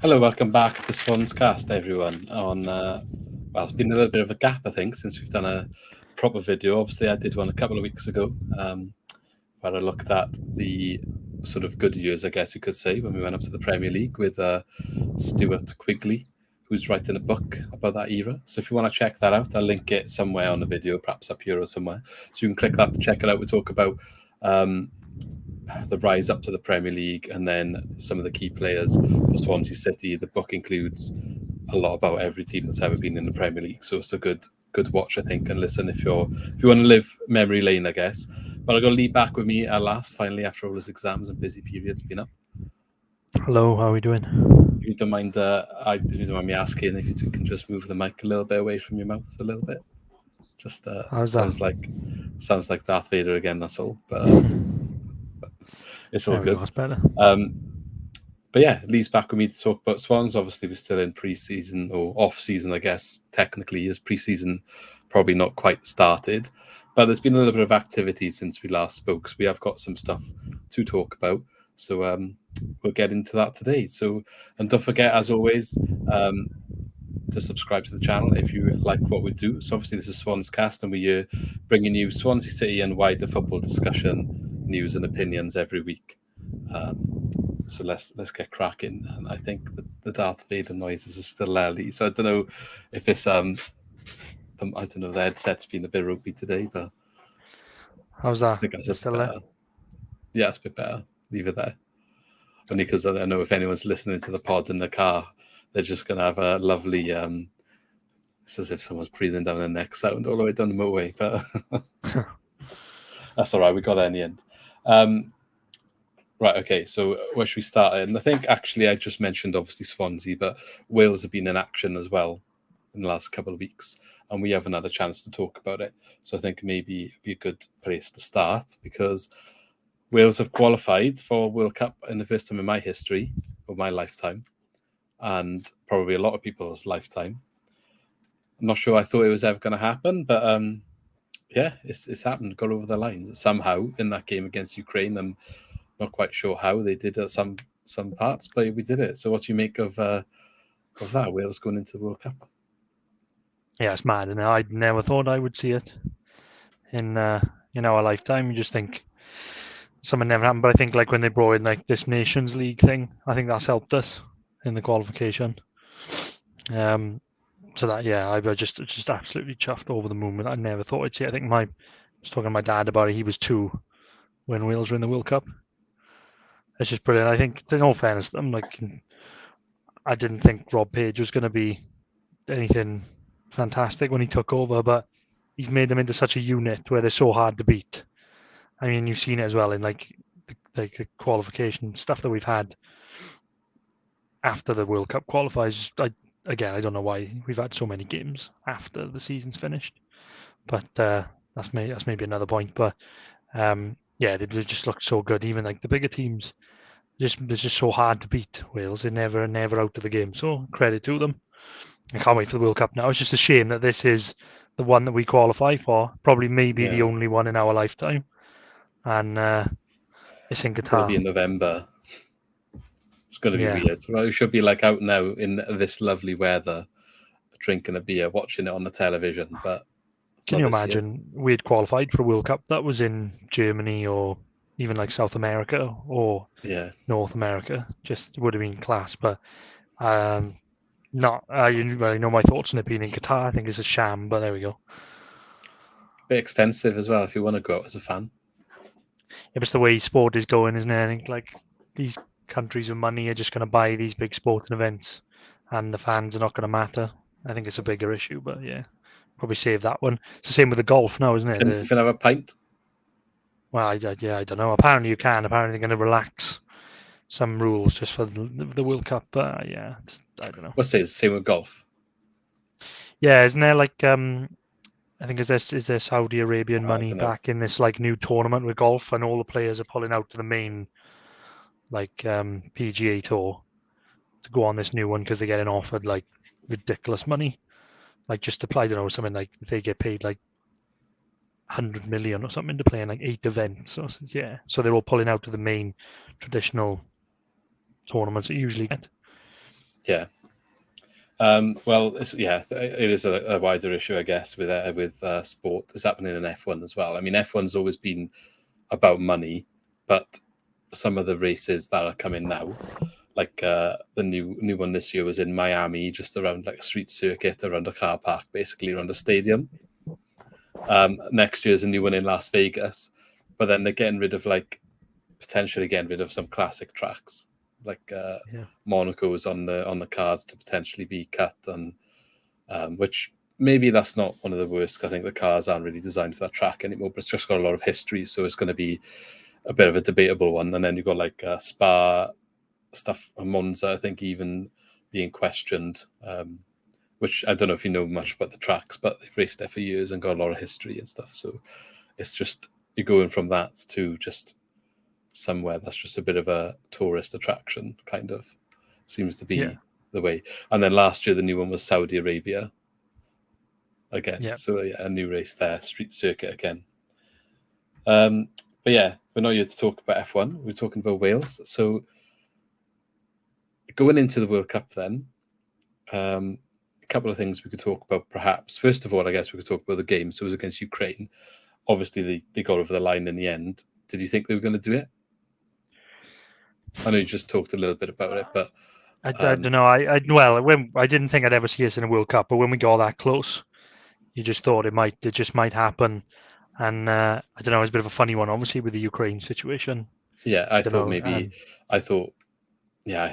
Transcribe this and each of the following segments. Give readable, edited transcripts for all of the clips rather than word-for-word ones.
Hello, welcome back to Swans Cast, everyone. It's been a little bit of a gap, I think, since we've done a proper video. Obviously, I did one a couple of weeks ago, where I looked at the sort of good years, I guess you could say, when we went up to the Premier League with Stuart Quigley, who's writing a book about that era. So if you want to check that out, I'll link it somewhere on the video, perhaps up here or somewhere. So you can click that to check it out. We talk about the rise up to the Premier League and then some of the key players for Swansea City. The book includes a lot about every team that's ever been in the Premier League, so it's a good watch, I think, and listen if you want to live memory lane, I guess. But I've got Lee back with me at last, finally, after all his exams and busy periods been up. Hello, how are we doing? If you don't mind, if you don't mind me asking, if you can just move the mic a little bit away from your mouth a little bit. Just sounds like Darth Vader again. That's all, but it's all good. That's better. But yeah, Lee's back with me to talk about Swans. Obviously, we're still in pre-season or off-season, I guess, technically, as pre-season probably not quite started. But there's been a little bit of activity since we last spoke, so we have got some stuff to talk about. So we'll get into that today. So, and don't forget, as always, to subscribe to the channel if you like what we do. So obviously this is Swans Cast, and we're bringing you Swansea City and wider football discussion, news and opinions every week. So let's get cracking. And I think the Darth Vader noises are still early. So I don't know if it's the headset's been a bit ropey today, but how's that? I think that's still better. there? Yeah, it's a bit better. Leave it there. Only because I don't know if anyone's listening to the pod in the car, they're just gonna have a lovely it's as if someone's breathing down their neck sound all the way down the motorway, but that's all right, we got there in the end. Right, okay, so where should we start? And I think actually I just mentioned obviously Swansea, but Wales have been in action as well in the last couple of weeks, and we haven't had a chance to talk about it. So I think maybe it'd be a good place to start, because Wales have qualified for World Cup in the first time in my history, or my lifetime, and probably a lot of people's lifetime. I'm not sure I thought it was ever going to happen, but yeah, it's happened. Got over the lines somehow in that game against Ukraine. I'm not quite sure how they did some parts, but we did it. So what do you make of that? Wales going into the World Cup? Yeah, it's mad, and I never thought I would see it in our lifetime. You just think something never happened, but I think like when they brought in like this Nations League thing, I think that's helped us in the qualification. So that, yeah, I was just absolutely chuffed, over the moon. I never thought I'd see it. I think I was talking to my dad about it. He was 2 when Wales were in the World Cup. It's just brilliant. I think, in all fairness, I didn't think Rob Page was going to be anything fantastic when he took over, but he's made them into such a unit where they're so hard to beat. I mean, you've seen it as well in like the qualification stuff that we've had after the World Cup qualifies. I don't know why we've had so many games after the season's finished, but that's maybe another point. But yeah, they just looked so good. Even like the bigger teams, it's just so hard to beat Wales. They're never out of the game. So credit to them. I can't wait for the World Cup now. It's just a shame that this is the one that we qualify for. Probably maybe the only one in our lifetime. And it's in Qatar. It's going to be in November. It's going to be weird. Well, we should be like out now in this lovely weather, drinking a beer, watching it on the television. But can you imagine we had qualified for a World Cup that was in Germany or even like South America or North America? Just would have been class. But not. You really know my thoughts on it being in Qatar. I think it's a sham, but there we go. A bit expensive as well if you want to go out as a fan. Yeah, but it's the way sport is going, isn't it? I think like these countries with money are just going to buy these big sporting events, and the fans are not going to matter. I think it's a bigger issue, but yeah, probably save that one. It's the same with the golf now, isn't it? Can you have a pint? Well, I don't know. Apparently you can. Apparently they're going to relax some rules just for the World Cup. But yeah, I don't know. What's the same with golf? Yeah, isn't there like I think is there Saudi Arabian money back in this like new tournament with golf, and all the players are pulling out to the main like PGA tour to go on this new one because they're getting offered like ridiculous money, like just to play. I don't know, something like they get paid like 100 million or something to play in like 8 events. So yeah, so they're all pulling out to the main traditional tournaments that you usually get. Yeah. Well, it is a wider issue, I guess, with sport. It's happening in F1 as well. I mean, F1's always been about money, but some of the races that are coming now, like the new one this year was in Miami, just around like a street circuit, around a car park, basically around a stadium. Next year's a new one in Las Vegas, but then they're getting rid of potentially getting rid of some classic tracks. Like Monaco is on the cards to potentially be cut, and which maybe that's not one of the worst. I think the cars aren't really designed for that track anymore, but it's just got a lot of history, so it's going to be a bit of a debatable one. And then you've got like Spa stuff, Monza, I think even being questioned, which I don't know if you know much about the tracks, but they've raced there for years and got a lot of history and stuff. So it's just you're going from that to just somewhere that's just a bit of a tourist attraction, kind of seems to be the way. And then last year the new one was Saudi Arabia again, so a new race there, street circuit again. But yeah, we're not here to talk about F1, we're talking about Wales. So going into the World Cup then, a couple of things we could talk about perhaps. First of all, I guess we could talk about the game. So it was against Ukraine. Obviously they got over the line in the end. Did you think they were going to do it? I know you just talked a little bit about it, but I don't know. I didn't think I'd ever see us in a World Cup, but when we got that close, you just thought it just might happen. And I don't know, it was a bit of a funny one, obviously, with the Ukraine situation. Yeah, I thought it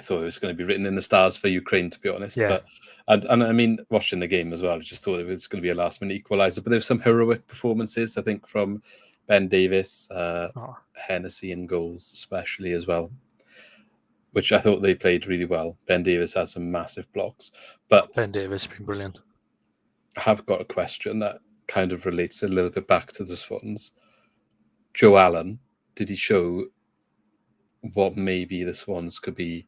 was going to be written in the stars for Ukraine, to be honest. Yeah. But and I mean, watching the game as well, I just thought it was going to be a last-minute equaliser. But there were some heroic performances, I think, from Ben Davies, Hennessy in goals, especially as well, which I thought they played really well. Ben Davies had some massive blocks, but Ben Davies has been brilliant. I have got a question that kind of relates a little bit back to the Swans. Joe Allen, did he show what maybe the Swans could be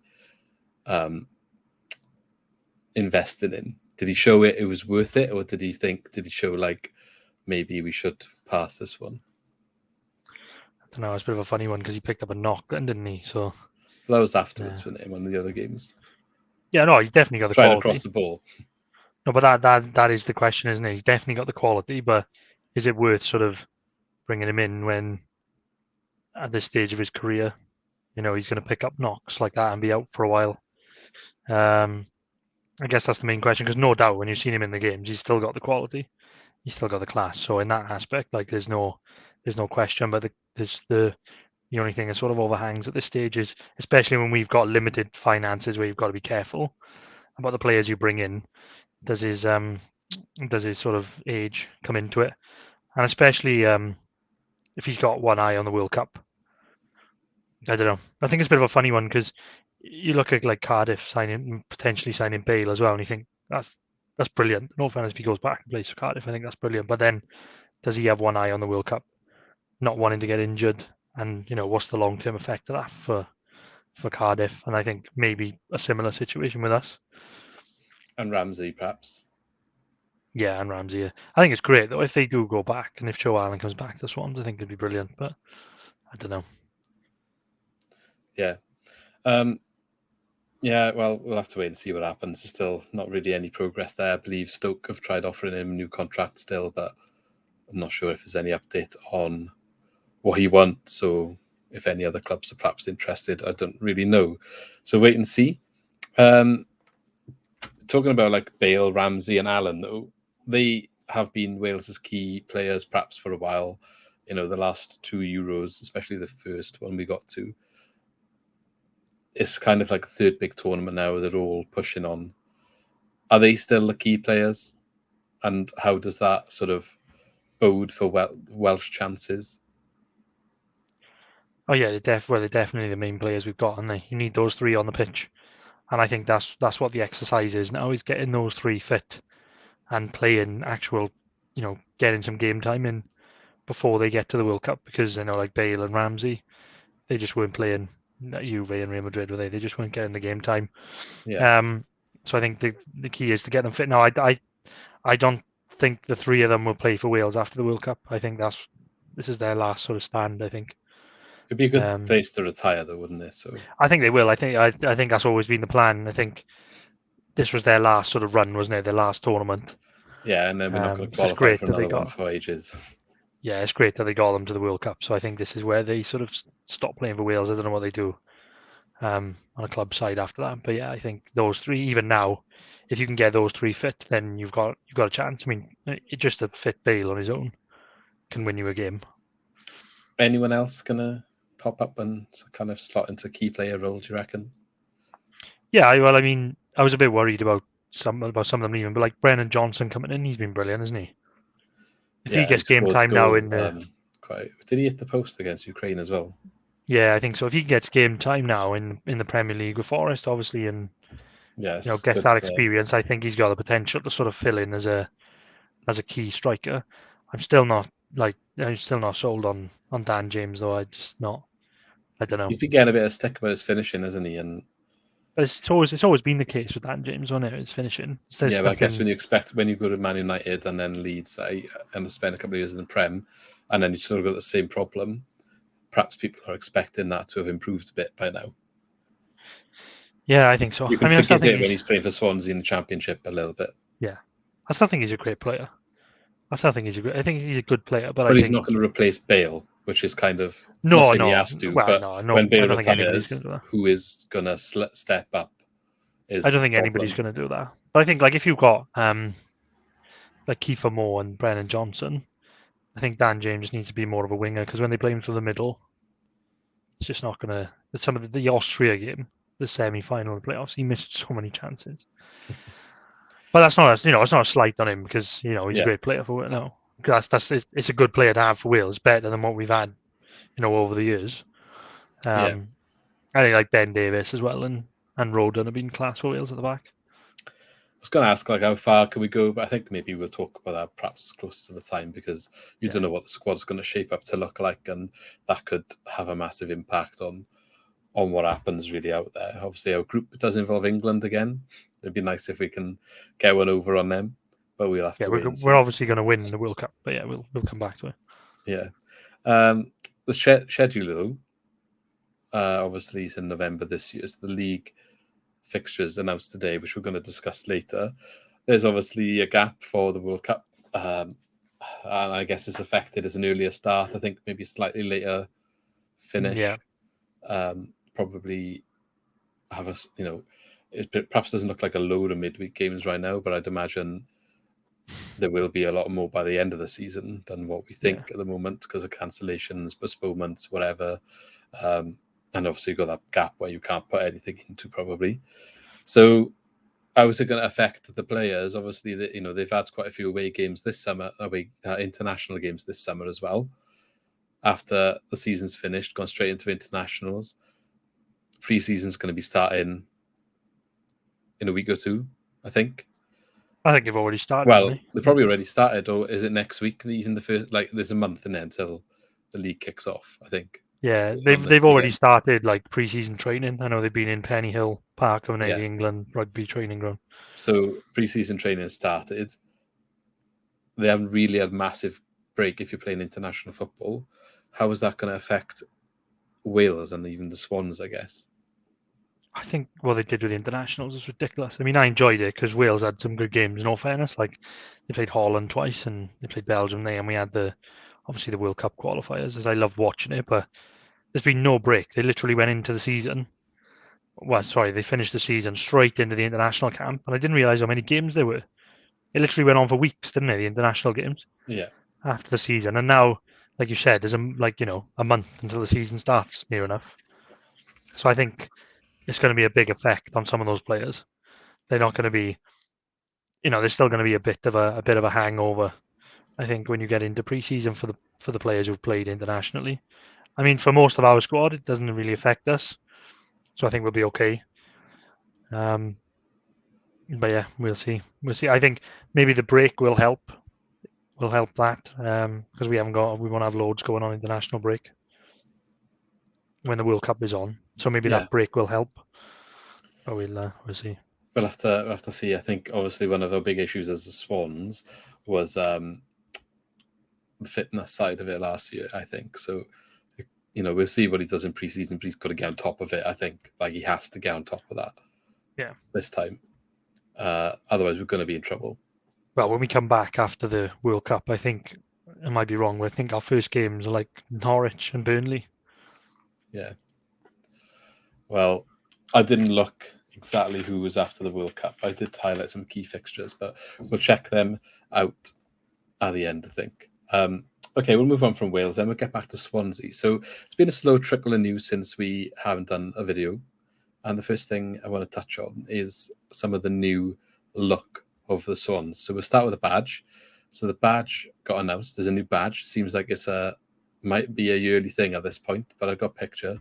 invested in? Did he show it was worth it, or did he show like maybe we should pass this one? I don't know, it's a bit of a funny one because he picked up a knock then, didn't he? So that was afterwards, wasn't it, in one of the other games? Yeah, no, he's definitely got the trying quality. to cross the ball. No, but that is the question, isn't it? He's definitely got the quality, but is it worth sort of bringing him in when at this stage of his career, he's going to pick up knocks like that and be out for a while? I guess that's the main question, because no doubt when you've seen him in the games, he's still got the quality, he's still got the class. So in that aspect, like there's no question. But the only thing that sort of overhangs at this stage is, especially when we've got limited finances, where you've got to be careful about the players you bring in. Does his sort of age come into it? And especially if he's got one eye on the World Cup. I don't know. I think it's a bit of a funny one because you look at like Cardiff potentially signing Bale as well, and you think that's brilliant. No offense if he goes back and plays for Cardiff, I think that's brilliant. But then does he have one eye on the World Cup, not wanting to get injured? And what's the long-term effect of that for Cardiff? And I think maybe a similar situation with us. And Ramsey, perhaps. Yeah, and Ramsey. Yeah. I think it's great though if they do go back, and if Joe Allen comes back to Swans, I think it'd be brilliant. But I don't know. Yeah. Yeah, well, we'll have to wait and see what happens. There's still not really any progress there. I believe Stoke have tried offering him a new contract still, but I'm not sure if there's any update on what he wants. So if any other clubs are perhaps interested, I don't really know. So wait and see. Talking about like Bale, Ramsey and Allen, though, they have been Wales's key players perhaps for a while. The last 2 Euros, especially the first one we got to. It's kind of like a third big tournament now. They're all pushing on. Are they still the key players? And how does that sort of bode for Welsh chances? Oh yeah, they're definitely the main players we've got, and you need those three on the pitch. And I think that's what the exercise is now, is getting those three fit and playing actual, getting some game time in before they get to the World Cup, because like Bale and Ramsey, they just weren't playing at Juve and Real Madrid, were they? They just weren't getting the game time. Yeah. So I think the key is to get them fit. Now, I don't think the three of them will play for Wales after the World Cup. I think this is their last sort of stand, I think. It'd be a good place to retire, though, wouldn't it? So I think they will. I think that's always been the plan. I think this was their last sort of run, wasn't it? Their last tournament. Yeah, and then we're not going to So it's qualify great for that they another one got. for ages. Yeah, it's great that they got them to the World Cup. So I think this is where they sort of stop playing for Wales. I don't know what they do on a club side after that. But yeah, I think those three, even now, if you can get those three fit, then you've got a chance. I mean, just a fit Bale on his own can win you a game. Anyone else going to pop up and kind of slot into key player role, do you reckon? Yeah, well, I mean, I was a bit worried about some of them leaving, but like Brennan Johnson coming in, he's been brilliant, isn't he? If he gets game time now in the did he hit the post against Ukraine as well? Yeah, I think so. If he gets game time now in the Premier League with Forest, obviously, and Yes, gets that experience, I think he's got the potential to sort of fill in as a key striker. I'm still not sold on Dan James though. I don't know. He's been getting a bit of stick about his finishing, isn't he? And But it's always been the case with Dan James, wasn't it? It's finishing. yeah, but I guess when you go to Man United and then Leeds and spend a couple of years in the Prem, and then you sort of got the same problem, perhaps people are expecting that to have improved a bit by now. Yeah, I think so. You can forgive it when he's playing for Swansea in the Championship a little bit. Yeah, I still think he's a great player. I think he's a good player, but he's not going to replace Bale, which is kind of he has to. Well, but when Bale retires, who is going to step up? I don't think anybody's going to do that. But I think like if you've got like Kiefer Moore and Brennan Johnson, I think Dan James needs to be more of a winger because when they play him through the middle, it's just not going to. Some of the Austria game, the semi-final of the playoffs, he missed so many chances. But that's not it's not a slight on him because he's a great player for it now. It's a good player to have for Wales, better than what we've had, over the years. I think like Ben Davies as well and Roden have been class for Wales at the back. I was going to ask how far can we go, but I think maybe we'll talk about that perhaps close to the time because you don't know what the squad's going to shape up to look like, and that could have a massive impact on what happens really out there. Obviously, our group does involve England again. It'd be nice if we can get one over on them, but we'll have to wait. We're obviously going to win the World Cup, but yeah, we'll come back to it. Yeah, the schedule though, obviously is in November this year. So the league fixtures announced today, which we're going to discuss later. There's obviously a gap for the World Cup, and I guess it's affected as an earlier start. I think maybe a slightly later finish. Yeah. Probably have it perhaps doesn't look like a load of midweek games right now, but I'd imagine there will be a lot more by the end of the season than what we think at the moment because of cancellations, postponements, whatever. And obviously you've got that gap where you can't put anything into probably. So how is it going to affect the players? Obviously, they've had quite a few away games this summer, international games this summer as well. After the season's finished, gone straight into internationals. Pre-season's going to be starting in a week or two, I think. I think they've already started. Well, they probably already started, or is it next week? Even the first, there's a month in there until the league kicks off, I think. Yeah, they've already started pre-season training. I know they've been in Pennyhill Park of the England rugby training ground. So pre-season training started. They haven't really had a massive break if you're playing international football. How is that going to affect Wales and even the Swans, I guess? I think what they did with the internationals is ridiculous. I mean, I enjoyed it because Wales had some good games, in all fairness. They played Holland twice and they played Belgium there, and we had obviously the World Cup qualifiers, as I loved watching it, but there's been no break. They literally went into the season. They finished the season straight into the international camp, and I didn't realise how many games there were. It literally went on for weeks, didn't it, the international games? Yeah. After the season. And now, like you said, there's a month until the season starts, near enough. So I think it's going to be a big effect on some of those players. They're not going to be, there's still going to be a bit of a hangover. I think when you get into pre-season for the players who've played internationally. I mean, for most of our squad, it doesn't really affect us, so I think we'll be okay. But yeah, we'll see. I think maybe the break will help. Will help that because we won't have loads going on international break when the World Cup is on. So maybe that break will help. But we'll see. We'll have to see. I think obviously one of our big issues as the Swans was the fitness side of it last year. I think so. We'll see what he does in pre-season, but he's got to get on top of it. I think he has to get on top of that. Yeah. This time, Otherwise, we're going to be in trouble. Well, when we come back after the World Cup, I think I might be wrong, but I think our first games are like Norwich and Burnley. Yeah. Well, I didn't look exactly who was after the World Cup. I did highlight some key fixtures, but we'll check them out at the end, I think. Okay, we'll move on from Wales and we'll get back to Swansea. So it's been a slow trickle of news since we haven't done a video. And the first thing I want to touch on is some of the new look of the Swans. So we'll start with the badge. So the badge got announced. There's a new badge. Seems like might be a yearly thing at this point, but I got a picture.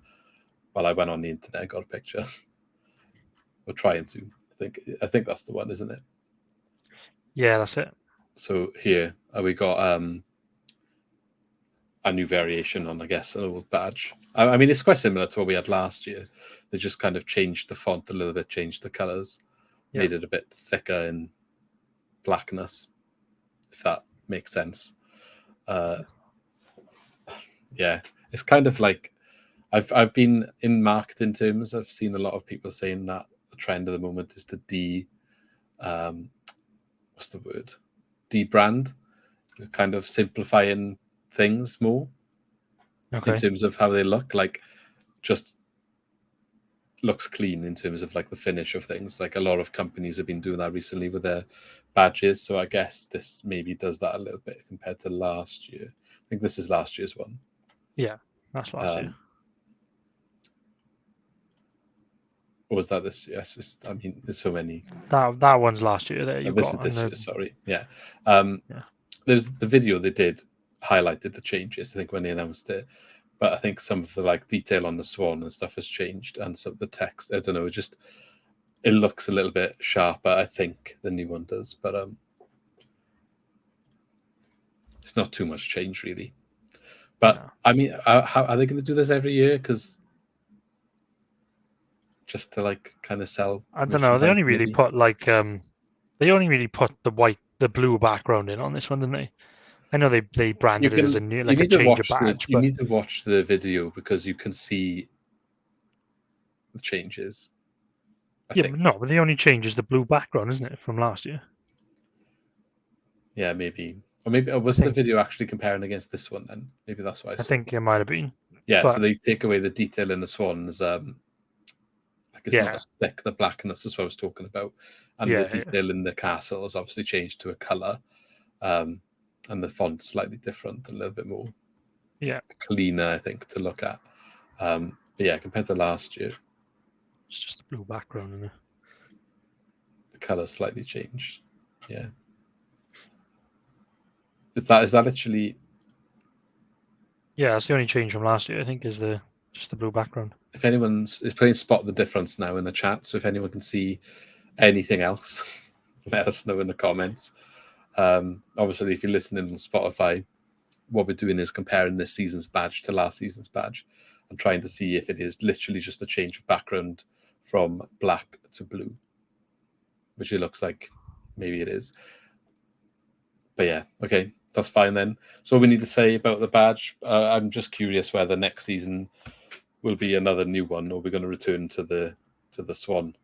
Well, I went on the internet, I got a picture. We're trying to. I think that's the one, isn't it? Yeah, that's it. So here we got a new variation on, I guess, an old badge. I mean, it's quite similar to what we had last year. They just kind of changed the font a little bit, changed the colours, made it a bit thicker in blackness, if that makes sense. Yeah, it's kind of like I've been in marketing terms. I've seen a lot of people saying that the trend at the moment is to what's the word? Debrand, kind of simplifying things more in terms of how they look. Like, just looks clean in terms of like the finish of things. Like a lot of companies have been doing that recently with their badges. So I guess this maybe does that a little bit compared to last year. I think this is last year's one. Yeah, that's last year. Or was that this year? Yes, I mean, there's so many. That one's last year. There you this got. Is this year, sorry. Yeah. Yeah. There's the video they did highlighted the changes, I think, when they announced it. But I think some of the like detail on the swan and stuff has changed, and some of the text, I don't know, it looks a little bit sharper, I think, the new one does. But it's not too much change, really. But no. I mean, how are they going to do this every year? Because just to like kind of sell. I don't know. They only really put like the blue background in on this one, didn't they? I know they branded it as a new, like a change of badge. You need to watch the video because you can see the changes. But the only change is the blue background, isn't it, from last year? Yeah, maybe. Or maybe was the video actually comparing against this one then? Maybe that's why I think it might have been. Yeah, so they take away the detail in the swans. Like it's not as thick, the blackness is what I was talking about. And the detail in the castle is obviously changed to a colour. And the font's slightly different, a little bit more cleaner, I think, to look at. But yeah, compared to last year. It's just a blue background in there. The colour's slightly changed. Yeah. Is that literally? Yeah, that's the only change from last year, I think, is just the blue background. If anyone's please spot the difference now in the chat, so if anyone can see anything else, let us know in the comments. Obviously, if you're listening on Spotify, what we're doing is comparing this season's badge to last season's badge and trying to see if it is literally just a change of background from black to blue, which it looks like maybe it is. But yeah, okay, that's fine then. So what we need to say about the badge, I'm just curious whether next season will be another new one, or we're going to return to the swan.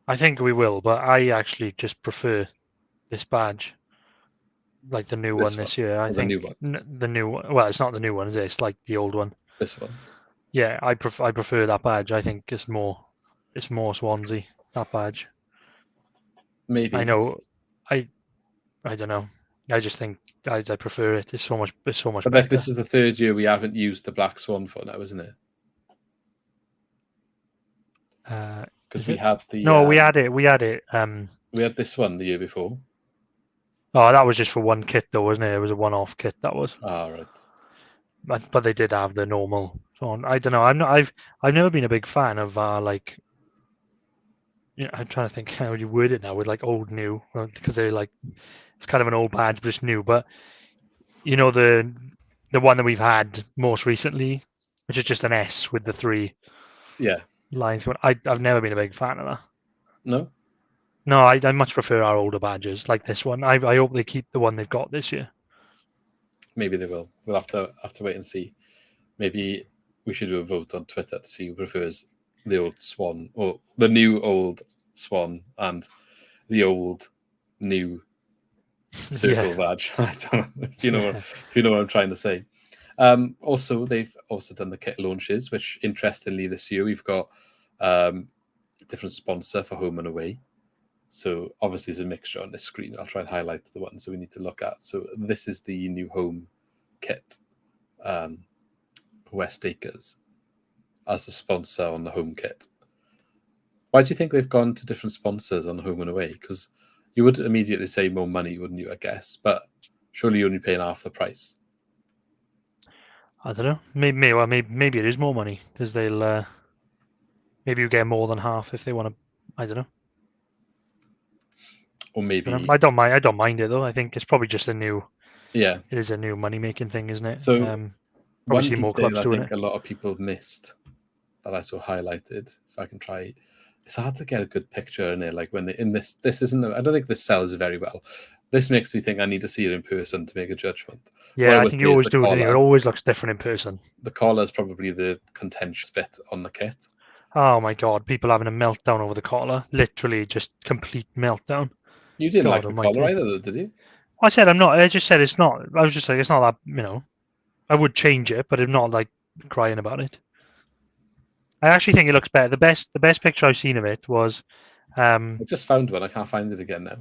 I think we will, but I actually just prefer this badge, like the new one this year. I think the new one. Well, it's not the new one, is it? It's like the old one. This one. Yeah, I prefer that badge. I think it's more Swansea, that badge. Maybe. I know. I don't know. I just think I prefer it. It's so much But better. This is the third year we haven't used the black swan for now, isn't it? Because we had the we had it. We had this one the year before. Oh, that was just for one kit, though, wasn't it? It was a one-off kit. That was. Ah, right. But they did have the normal swan. I don't know. I've never been a big fan of like. You know, I'm trying to think how you word it now with like old new, because they're like it's kind of an old badge but it's new. But you know the one that we've had most recently, which is just an S with the 3 lines. I've never been a big fan of that. No, I much prefer our older badges like this one. I hope they keep the one they've got this year. Maybe they will. We'll have to wait and see. Maybe we should do a vote on Twitter to see who prefers the old swan or the new old swan and the old, new circle badge. I don't know if you know what I'm trying to say. Also, they've also done the kit launches, which interestingly this year we've got a different sponsor for home and away. So obviously there's a mixture on this screen. I'll try and highlight the ones that we need to look at. So this is the new home kit, West Acres, as the sponsor on the home kit. Why do you think they've gone to different sponsors on home and away? Because you would immediately say more money, wouldn't you, I guess? But surely you're only paying half the price. I don't know. Maybe it is more money because they'll maybe you get more than half if they want to. I don't know. Or maybe I don't mind. I don't mind it though. I think it's probably just a new. Yeah. It is a new money making thing, isn't it? So probably one see more detail clubs I doing think it. a lot of people missed that I saw highlighted. If I can try, it's hard to get a good picture in it. Like when they, in this isn't. I don't think this sells very well. This makes me think I need to see it in person to make a judgment. Yeah, I think you always do. It always looks different in person. The collar is probably the contentious bit on the kit. Oh my god, people having a meltdown over the collar. Literally just complete meltdown. You didn't like the collar either, did you? I said I'm not. I just said it's not. I was just like, it's not that, I would change it, but I'm not like crying about it. I actually think it looks better. The best picture I've seen of it was I just found one. I can't find it again now.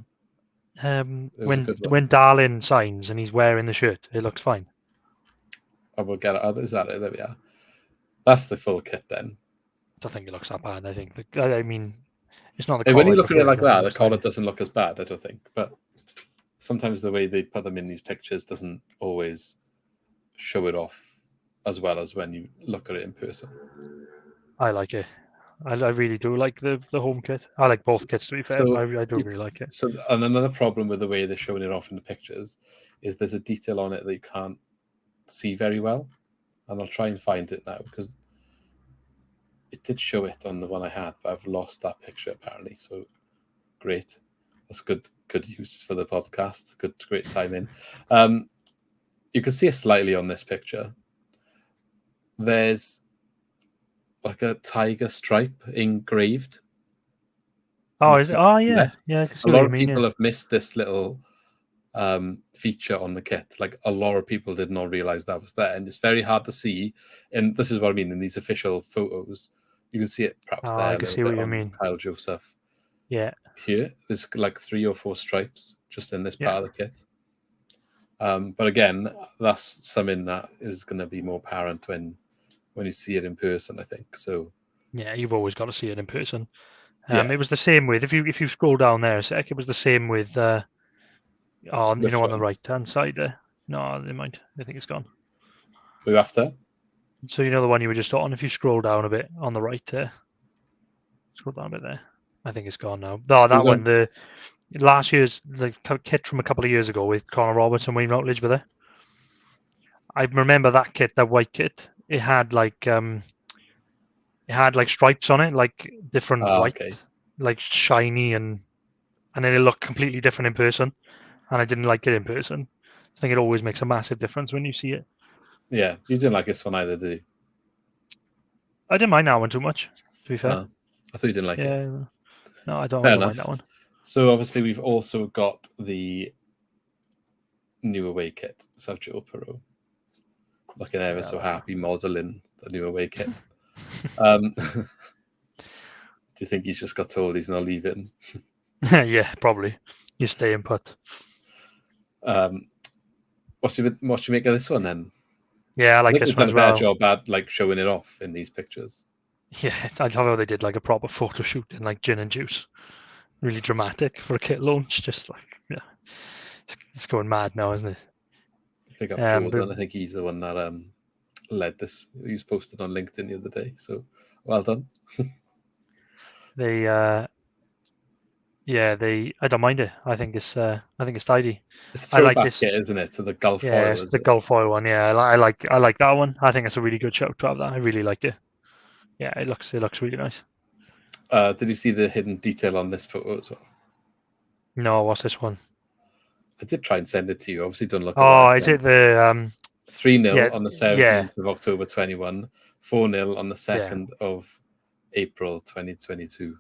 when Darlin signs and he's wearing the shirt. It looks fine. I will get it. Is that it? There we are. That's the full kit then. I don't think it looks that bad. I think. I mean, it's not the collar. When you look at it like that, the collar doesn't look as bad, I don't think. But sometimes the way they put them in these pictures doesn't always show it off as well as when you look at it in person. I like it. I really do like the home kit. I like both kits, to be fair. So I do really like it. So, and another problem with the way they're showing it off in the pictures is there's a detail on it that you can't see very well. And I'll try and find it now because it did show it on the one I had, but I've lost that picture apparently. So great. That's good use for the podcast. Great timing. You can see it slightly on this picture. There's like a tiger stripe engraved. Oh, is it? Oh, yeah. Left. Yeah, I can see a lot of mean, people have missed this little feature on the kit. Like a lot of people did not realize that was there, and it's very hard to see. And this is what I mean in these official photos. You can see it perhaps there. I can see what you mean. Kyle Joseph. Yeah. Here, there's like 3 or 4 stripes just in this part of the kit. But again, that's something that is going to be more apparent when you see it in person, I think. So yeah, you've always got to see it in person. It was the same with if you scroll down there a sec, it was the same with on the right hand side there. No, they might. I think it's gone. We're after. So the one you were just on. If you scroll down a bit on the right there, scroll down a bit there. I think it's gone now. No, that one. The last year's kit from a couple of years ago with Connor Roberts and Wayne Routledge were there. I remember that kit, that white kit. It had like stripes on it, like different white, like shiny, and then it looked completely different in person. And I didn't like it in person. I think it always makes a massive difference when you see it. Yeah, you didn't like this one either, did you? I didn't mind that one too much, to be fair. I thought you didn't like it. No, I don't mind that one. So obviously we've also got the new away kit, Sergio Perot. Looking ever so happy modelling the new away kit. Do you think he's just got told he's not leaving? Yeah, probably. You're staying put. What you make of this one then? Yeah, I like this one as well. They've done a better job at like showing it off in these pictures. Yeah, I love how they did like a proper photo shoot in like gin and juice. Really dramatic for a kit launch. Just like, it's going mad now, isn't it? Big up Jordan. I think he's the one that led this. He was posted on LinkedIn the other day. So well done. I don't mind it. I think it's tidy. It's Throwback kit, isn't it? To the Gulf Oil. Yeah, it's the Gulf Oil one. Yeah, I like that one. I think it's a really good shout to have that. I really like it. Yeah, it looks really nice. Did you see the hidden detail on this photo as well? No, what's this one? I did try and send it to you. Obviously, don't look. Oh, is it the 3-0 on the 17th of October 21, 4-0 on the 2nd of April 2022.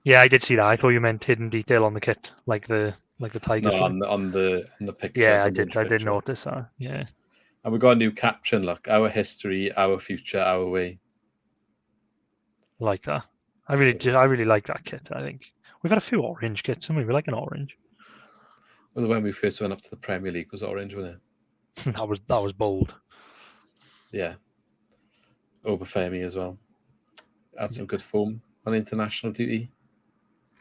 Yeah, I did see that. I thought you meant hidden detail on the kit, like the tiger No, stripe. on the picture. Yeah, The I did. launch I did picture. notice that. Yeah, And we got a new caption. Look, our history, our future, our way. I like that. So, I really like that kit. I think we've had a few orange kits, haven't we? We like an orange. well, when we first went up to the Premier League was orange, wasn't it? that was bold. Yeah. Obafemi as well. Had some good form on international duty.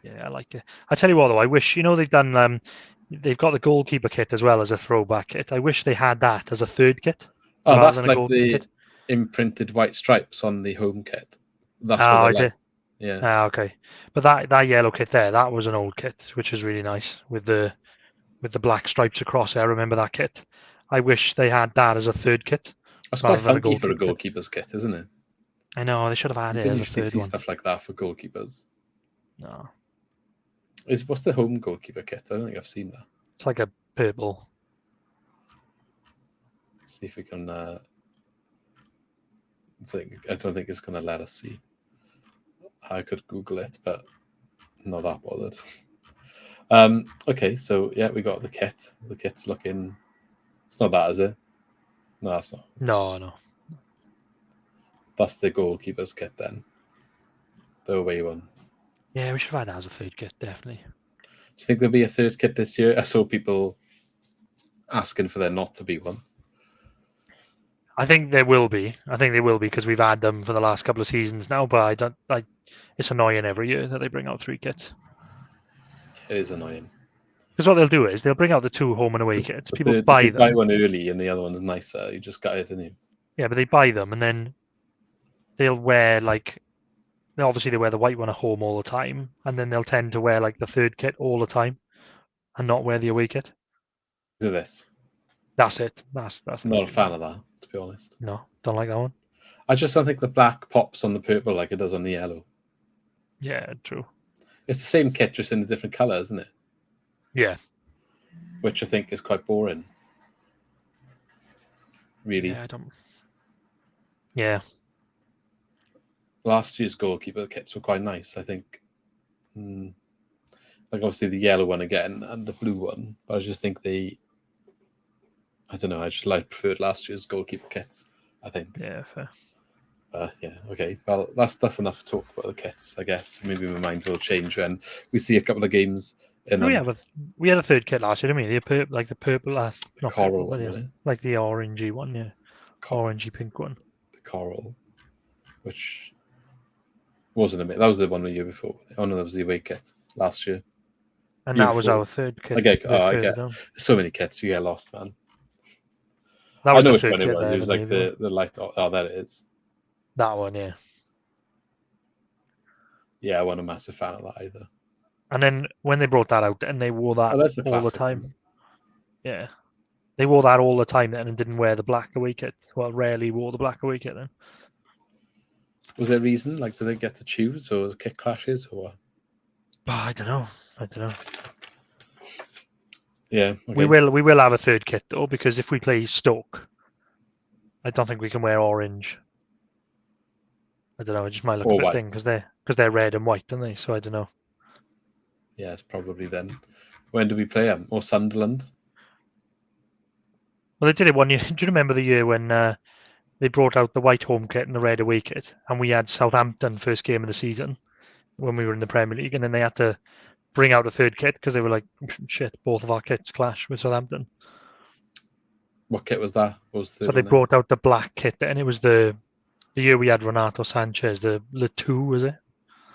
Yeah, I like it. I tell you what, though, I wish they've done. They've got the goalkeeper kit as well as a throwback kit. I wish they had that as a third kit Oh, rather that's than a like goalkeeper the kit. imprinted white stripes on the home kit. That's what Oh, they're is like. it? Yeah. Ah, okay. But that yellow kit there, that was an old kit, which was really nice with the black stripes across it. I remember that kit. I wish they had that as a third kit That's quite rather than a funky for a goalkeeper kit. goalkeeper's kit, isn't it? I know they should have had You it don't as a usually third see one. stuff like that for goalkeepers. No, What's the home goalkeeper kit? I don't think I've seen that. it's like a purple. See if we can. I don't think it's going to let us see. I could Google it, but not that bothered. Okay, so yeah, we got the kit. The kit's looking. It's not that, is it? No, that's not. No. That's the goalkeeper's kit then. The away one. Yeah, we should have had that as a third kit, definitely. Do you think there'll be a third kit this year? I saw people asking for there not to be one. I think there will be. I think they will be because we've had them for the last couple of seasons now. But I don't. It's annoying every year that they bring out 3 kits. It is annoying. Because what they'll do is they'll bring out the 2 home and away kits. People If buy you buy them. one early and the other one's nicer, you just got it, didn't you? Yeah, but they buy them and then they'll wear obviously they wear the white one at home all the time, and then they'll tend to wear like the third kit all the time, and not wear the away kit. To this. That's it. That's I'm not a fan of that, to be honest. No, don't like that one. I just don't think the black pops on the purple like it does on the yellow. Yeah, true. It's the same kit, just in a different colour, isn't it? Yeah. Which I think is quite boring. Really. Yeah, I don't. Yeah. Last year's goalkeeper kits were quite nice, I think. Like obviously the yellow one again and the blue one, but I just think I don't know, I just preferred last year's goalkeeper kits, I think. Yeah, fair. Yeah, okay. Well, that's enough talk about the kits, I guess. Maybe my mind will change when we see a couple of games in We them. we had a third kit last year, didn't we? The purple, not coral purple, one, yeah. wasn't it? Like the orangey one, yeah. Orangey pink one. The coral, which wasn't that was the one the year before. Oh no, that was the away kit last year. And Year that was before. our third kit. I get Down. so many kits. You get lost, man. That was I know the which third one it kit was. there, It was like the light. Oh, there it is. That one, yeah. Yeah, I wasn't a massive fan of that either. And then when they brought that out, and they wore that all the time. One. Yeah. They wore that all the time then and didn't wear the black away kit. Well, rarely wore the black away kit then. Was there a reason? Like, did they get to choose or kit clashes or what? I don't know. Yeah. Okay. We will have a third kit though, because if we play Stoke, I don't think we can wear orange. I don't know. It just might look a bit thin because they're red and white, aren't they? So I don't know. Yeah, it's probably then. When do we play them? Or Sunderland? Well, they did it one year. Do you remember the year when they brought out the white home kit and the red away kit, and we had Southampton first game of the season when we were in the Premier League, and then they had to bring out a third kit because they were like, shit, both of our kits clash with Southampton. What kit was that? What was the So they brought out the black kit, and it was the year we had Renato Sanchez, the Two, was it?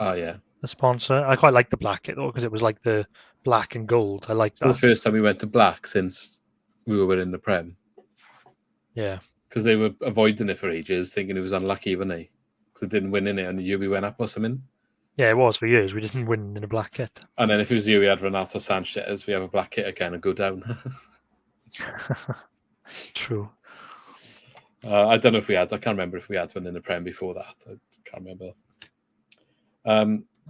Oh, yeah. The sponsor. I quite liked the black kit though because it was like the black and gold. I liked that. The first time we went to black since we were in the Prem. Yeah. Because they were avoiding it for ages, thinking it was unlucky, weren't they? Because they didn't win in it, and the year we went up or something. Yeah, it was for years. We didn't win in a black kit. And then if it was the year we had Renato Sanchez, we have a black kit again and go down. True. I don't know if we had. I can't remember if we had one in the Prem before that. I can't remember.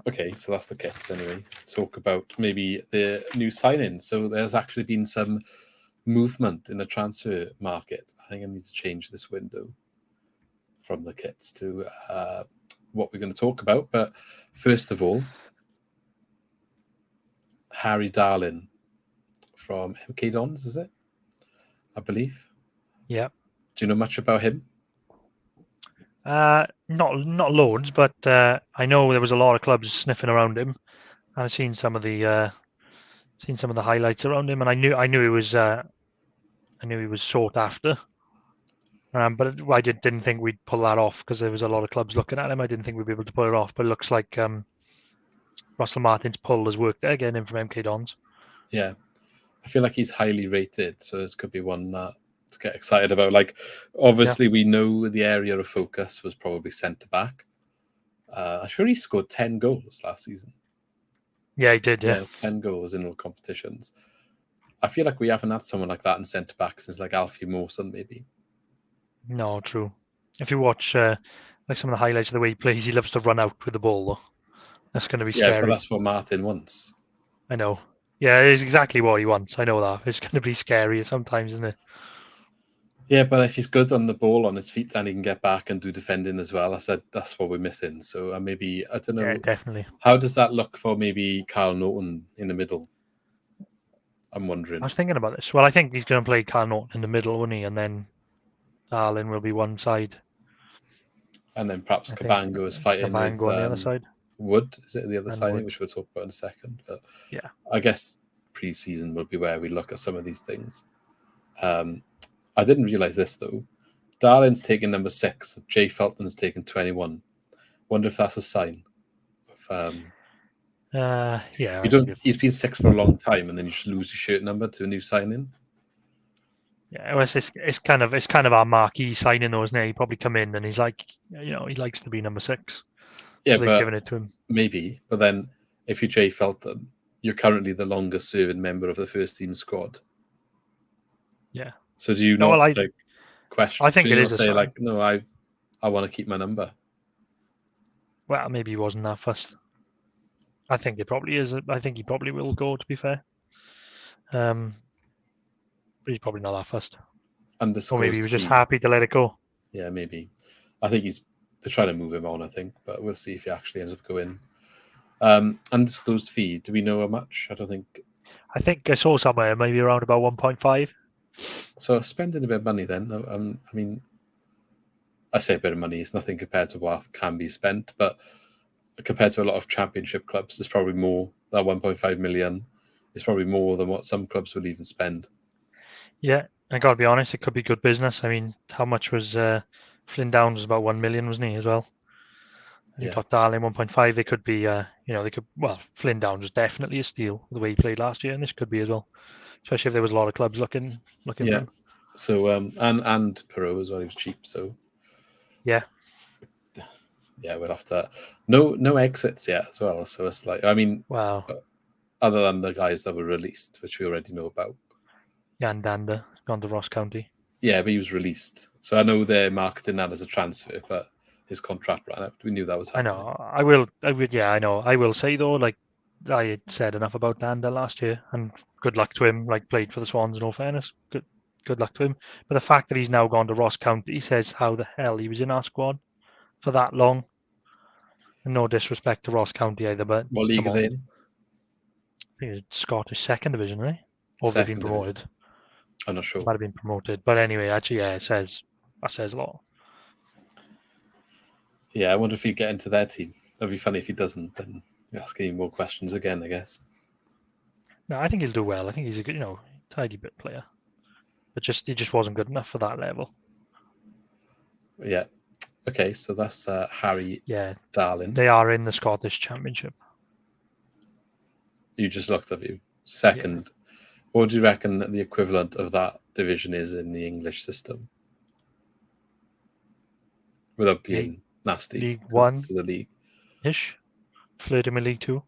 Okay, so that's the kits anyway. Let's talk about maybe the new sign-ins. So there's actually been some movement in the transfer market. I think I need to change this window from the kits to what we're going to talk about. But first of all, Harry Darlin from MK Dons, is it? I believe. Yeah. Do you know much about him? Not loads, but I know there was a lot of clubs sniffing around him, and I've seen some of the highlights around him, and I knew he was sought after. But I didn't think we'd pull that off because there was a lot of clubs looking at him. I didn't think we'd be able to pull it off, but it looks like Russell Martin's pull has worked there, getting him from MK Dons. Yeah, I feel like he's highly rated, so this could be one to get excited about. Like, obviously, we know the area of focus was probably centre back. I'm sure he scored 10 goals last season. Yeah, he did. Yeah, 10 goals in all competitions. I feel like we haven't had someone like that in centre back since like Alfie Mawson, maybe. No, true. If you watch like some of the highlights of the way he plays, he loves to run out with the ball, though. That's going to be scary. But that's what Martin wants. I know. Yeah, it is exactly what he wants. I know that. It's going to be scary sometimes, isn't it? Yeah, but if he's good on the ball, on his feet, and he can get back and do defending as well, I said that's what we're missing. So maybe, I don't know. Yeah, definitely. How does that look for maybe Carl Norton in the middle? I'm wondering. I was thinking about this. Well, I think he's going to play Carl Norton in the middle, won't he? And then Darlin will be one side. And then perhaps Cabango is fighting with on the other side. Wood, is it the other side, Wood. which we'll talk about in a second. But yeah, I guess pre-season will be where we look at some of these things. I didn't realise this, though. Darlin's taken number 6. Jay Felton's taken 21. Wonder if that's a sign of... yeah. He's been 6 for a long time, and then you just lose your shirt number to a new signing. Yeah, it's kind of our marquee signing, though, isn't it? He probably come in and he's like, he likes to be number 6. Yeah, so they've given it to him. Maybe, but then if you're Jay Felton, you're currently the longest serving member of the first team squad. Yeah. So do you not question? I think it is a sign. Like, no, I want to keep my number. Well, maybe he wasn't that fussed. I think it probably is. I think he probably will go, to be fair. But he's probably not that fussed. Or maybe he was just happy to let it go. Yeah, maybe. I think they're trying to move him on, I think, but we'll see if he actually ends up going. Undisclosed fee, do we know how much? I don't think. I think I saw somewhere maybe around about 1.5. So spending a bit of money then. I mean, I say a bit of money, it's nothing compared to what can be spent, but compared to a lot of championship clubs, there's probably more. That 1.5 million is probably more than what some clubs will even spend. Yeah, I got to be honest, it could be good business. I mean, how much was Flynn Downs? Was about 1 million, wasn't he, as well? You got Darlin 1.5. They could be, Flynn Downs was definitely a steal the way he played last year, and this could be as well, especially if there was a lot of clubs looking for him. So and Perot as well, he was cheap. So yeah, we'll have to. No exits yet as well. So it's like, I mean, other than the guys that were released, which we already know about. Jan Dander gone to Ross County. Yeah, but he was released. So I know they're marketing that as a transfer, but his contract ran out. We knew that was happening. I know. I know. I will say, though, like, I had said enough about Dander last year, and good luck to him. Like, played for the Swans, in all fairness. Good luck to him. But the fact that he's now gone to Ross County says how the hell he was in our squad for that long. And no disrespect to Ross County either, but what league are they in? I think it's Scottish second division, right? Or have they been promoted? I'm not sure. Might have been promoted, but anyway, actually, it says a lot. Yeah, I wonder if he'd get into their team. That'd be funny if he doesn't. Then you're asking him more questions again, I guess. No, I think he'll do well. I think he's a good, tidy bit player, but he just wasn't good enough for that level. Yeah. Okay, so that's Harry. Darlin. They are in the Scottish Championship. You just looked at you. Second. Yeah. What do you reckon the equivalent of that division is in the English system? Without being nasty. League One to the league. Ish. Flirting with League Two.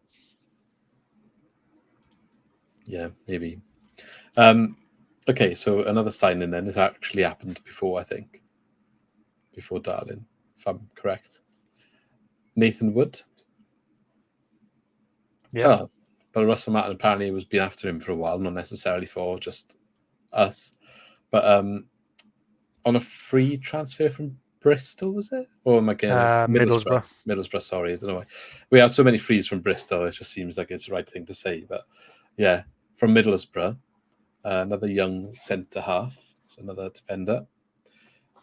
Yeah, maybe. Okay, so another signing then has actually happened before, I think. Before Darlin, if I'm correct. Nathan Wood. Yeah. Oh, but Russell Martin apparently was been after him for a while, not necessarily for just us. But on a free transfer from Bristol, was it? Or am I getting Middlesbrough? Middlesbrough, sorry. I don't know why. We had so many frees from Bristol, it just seems like it's the right thing to say. But Yeah, from Middlesbrough, another young centre half, so another defender.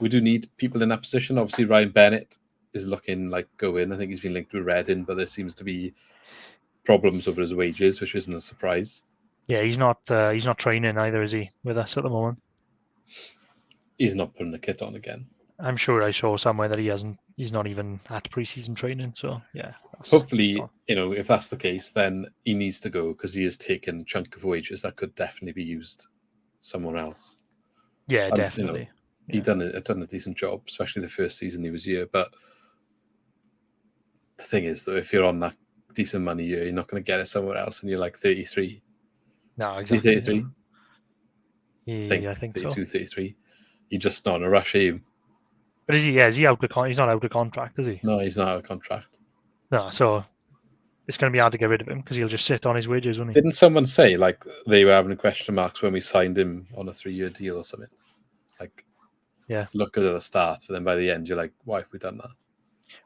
We do need people in that position. Obviously, Ryan Bennett is looking like going. I think he's been linked with Reading, but there seems to be problems over his wages, which isn't a surprise. Yeah, he's not training either, is he, with us at the moment? He's not putting the kit on again. I'm sure I saw somewhere that he's not even at pre-season training. So yeah. Hopefully, if that's the case, then he needs to go because he has taken a chunk of wages that could definitely be used somewhere else. Yeah, definitely. He done a decent job, especially the first season he was here. But the thing is, though, if you're on that decent money year, you're not going to get it somewhere else, and you're like 33. No, exactly. 33. Yeah, I think 32, so. 33. You're just not in a rush, are you? But is he? Yeah, is he out of he's not out of contract, is he? No, he's not out of contract. No, so it's going to be hard to get rid of him because he'll just sit on his wages, won't he? Didn't someone say like they were having question marks when we signed him on a 3-year deal or something? Like, yeah, look at the start, but then by the end, you're like, why have we done that?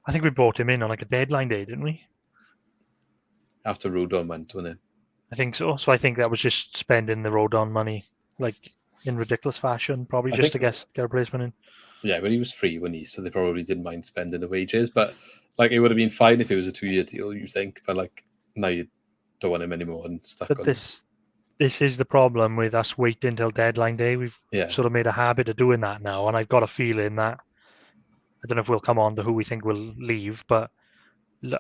I think we brought him in on like a deadline day, didn't we? After Rodon went, wasn't it? I think so. So I think that was just spending the Rodon money like in ridiculous fashion, probably just to get a replacement in. Yeah, but he was free when so they probably didn't mind spending the wages. But like, it would have been fine if it was a 2-year deal, you think. But like, now you don't want him anymore and stuck but on. This is the problem with us waiting until deadline day. We've sort of made a habit of doing that now, and I've got a feeling that I don't know if we'll come on to who we think will leave, but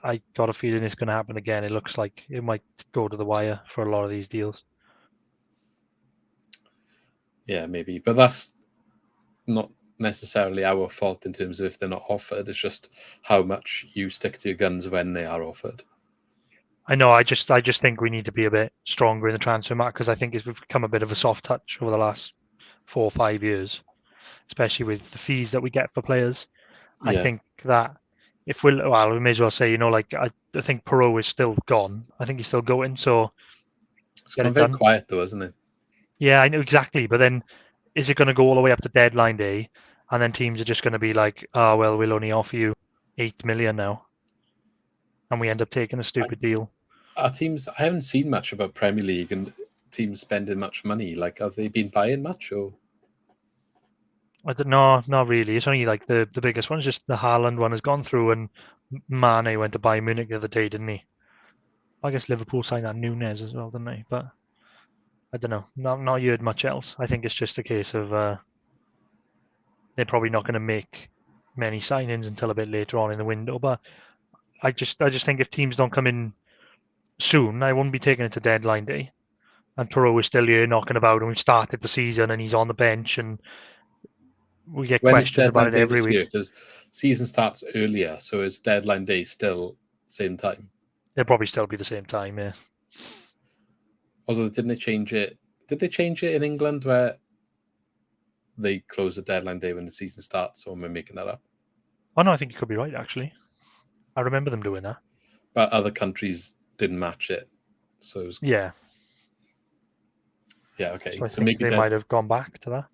I got a feeling it's going to happen again. It looks like it might go to the wire for a lot of these deals. Yeah, maybe, but that's not necessarily our fault in terms of if they're not offered. It's just how much you stick to your guns when they are offered. I know. I just think we need to be a bit stronger in the transfer market because I think it's become a bit of a soft touch over the last 4 or 5 years, especially with the fees that we get for players. I think that if we may as well say, like I think Perot is still gone. I think he's still going. So it's gone very quiet though, isn't it? Yeah, I know exactly. But then, is it going to go all the way up to deadline day, and then teams are just going to be like, "Oh well, we'll only offer you 8 million now," and we end up taking a stupid deal? Our teams, I haven't seen much about Premier League and teams spending much money. Like, have they been buying much or? I don't know, not really. It's only like the biggest one. It's just the Haaland one has gone through, and Mane went to Bayern Munich the other day, didn't he? I guess Liverpool signed that Nunez as well, didn't they? But I don't know. Not heard much else. I think it's just a case of they're probably not going to make many signings until a bit later on in the window. But I just think if teams don't come in soon, I wouldn't be taking it to deadline day. And Perot is still here knocking about, and we've started the season, and he's on the bench, and we get questions about it every week. Because season starts earlier, so is deadline day still same time? It'll probably still be the same time, yeah. Although didn't they change it? Did they change it in England where they close the deadline day when the season starts, or am I making that up? Oh no, I think you could be right, actually. I remember them doing that. But other countries didn't match it. So it was... Yeah. Yeah, okay. So maybe they might have gone back to that.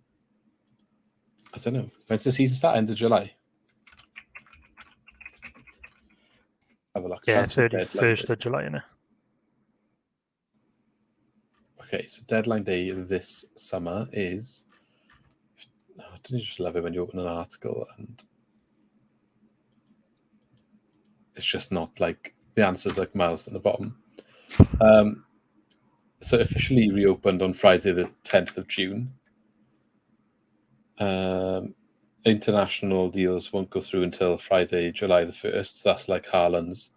I don't know. When's the season start? End of July? Have a look. Yeah, 31st of July, isn't it? Okay, so deadline day this summer is... Didn't you just love it when you open an article and it's just not like the answer's like miles at the bottom. So officially reopened on Friday the 10th of June. International deals won't go through until Friday, July the 1st. So that's like Haaland's.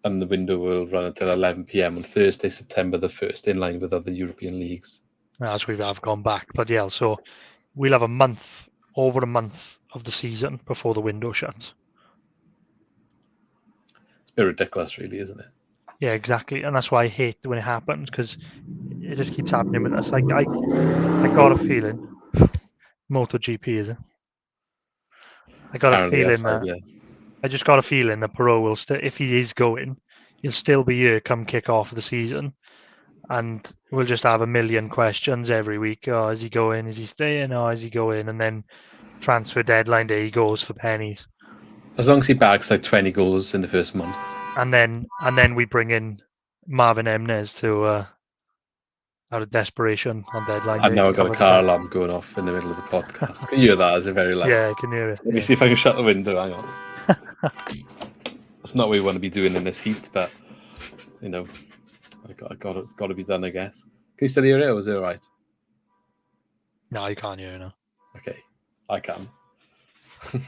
And the window will run until 11 p.m. on Thursday, September the 1st, in line with other European leagues. As we have gone back. But yeah, so we'll have over a month of the season before the window shuts. It's a bit ridiculous, really, isn't it? Yeah, exactly. And that's why I hate when it happens, because it just keeps happening with us. I got a feeling. MotoGP, is it? I got a feeling that. I just got a feeling that Perot will still, if he is going, he'll still be here come kick off of the season. And we'll just have a million questions every week. Oh, is he going? Is he staying? Oh, is he going? And then transfer deadline day, he goes for pennies. As long as he bags like 20 goals in the first month. And then we bring in Marvin Emnes to out of desperation on deadline And day now to I've got a cover car the alarm going off in the middle of the podcast. Can you hear that? Is it very loud? Yeah, I can hear it. Let me see if I can shut the window. Hang on. That's not what we want to be doing in this heat, but you know, I got to be done, I guess. Can you still hear it, or is it all right? No, you can't hear it now. Okay, I can.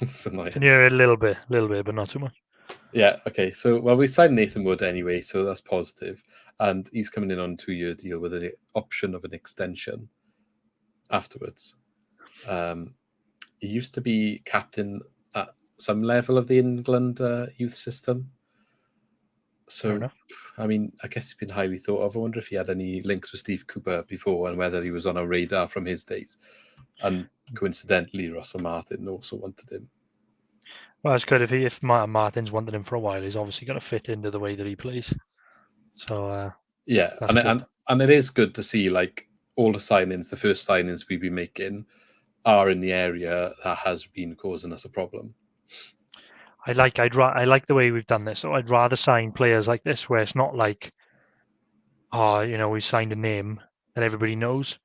It's annoying. Can you hear it a little bit, but not too much. Yeah, okay. So, well, we signed Nathan Wood anyway, so that's positive. And he's coming in on a 2-year deal with an option of an extension afterwards. He used to be captain at some level of the England youth system. So, I mean, I guess he's been highly thought of. I wonder if he had any links with Steve Cooper before and whether he was on a radar from his days. And coincidentally, Russell Martin also wanted him. Well, it's good if Martin's wanted him for a while. He's obviously going to fit into the way that he plays. So yeah, and it is good to see like all the signings, the first signings we've been making, are in the area that has been causing us a problem. I like the way we've done this. So I'd rather sign players like this where it's not like, we signed a name that everybody knows.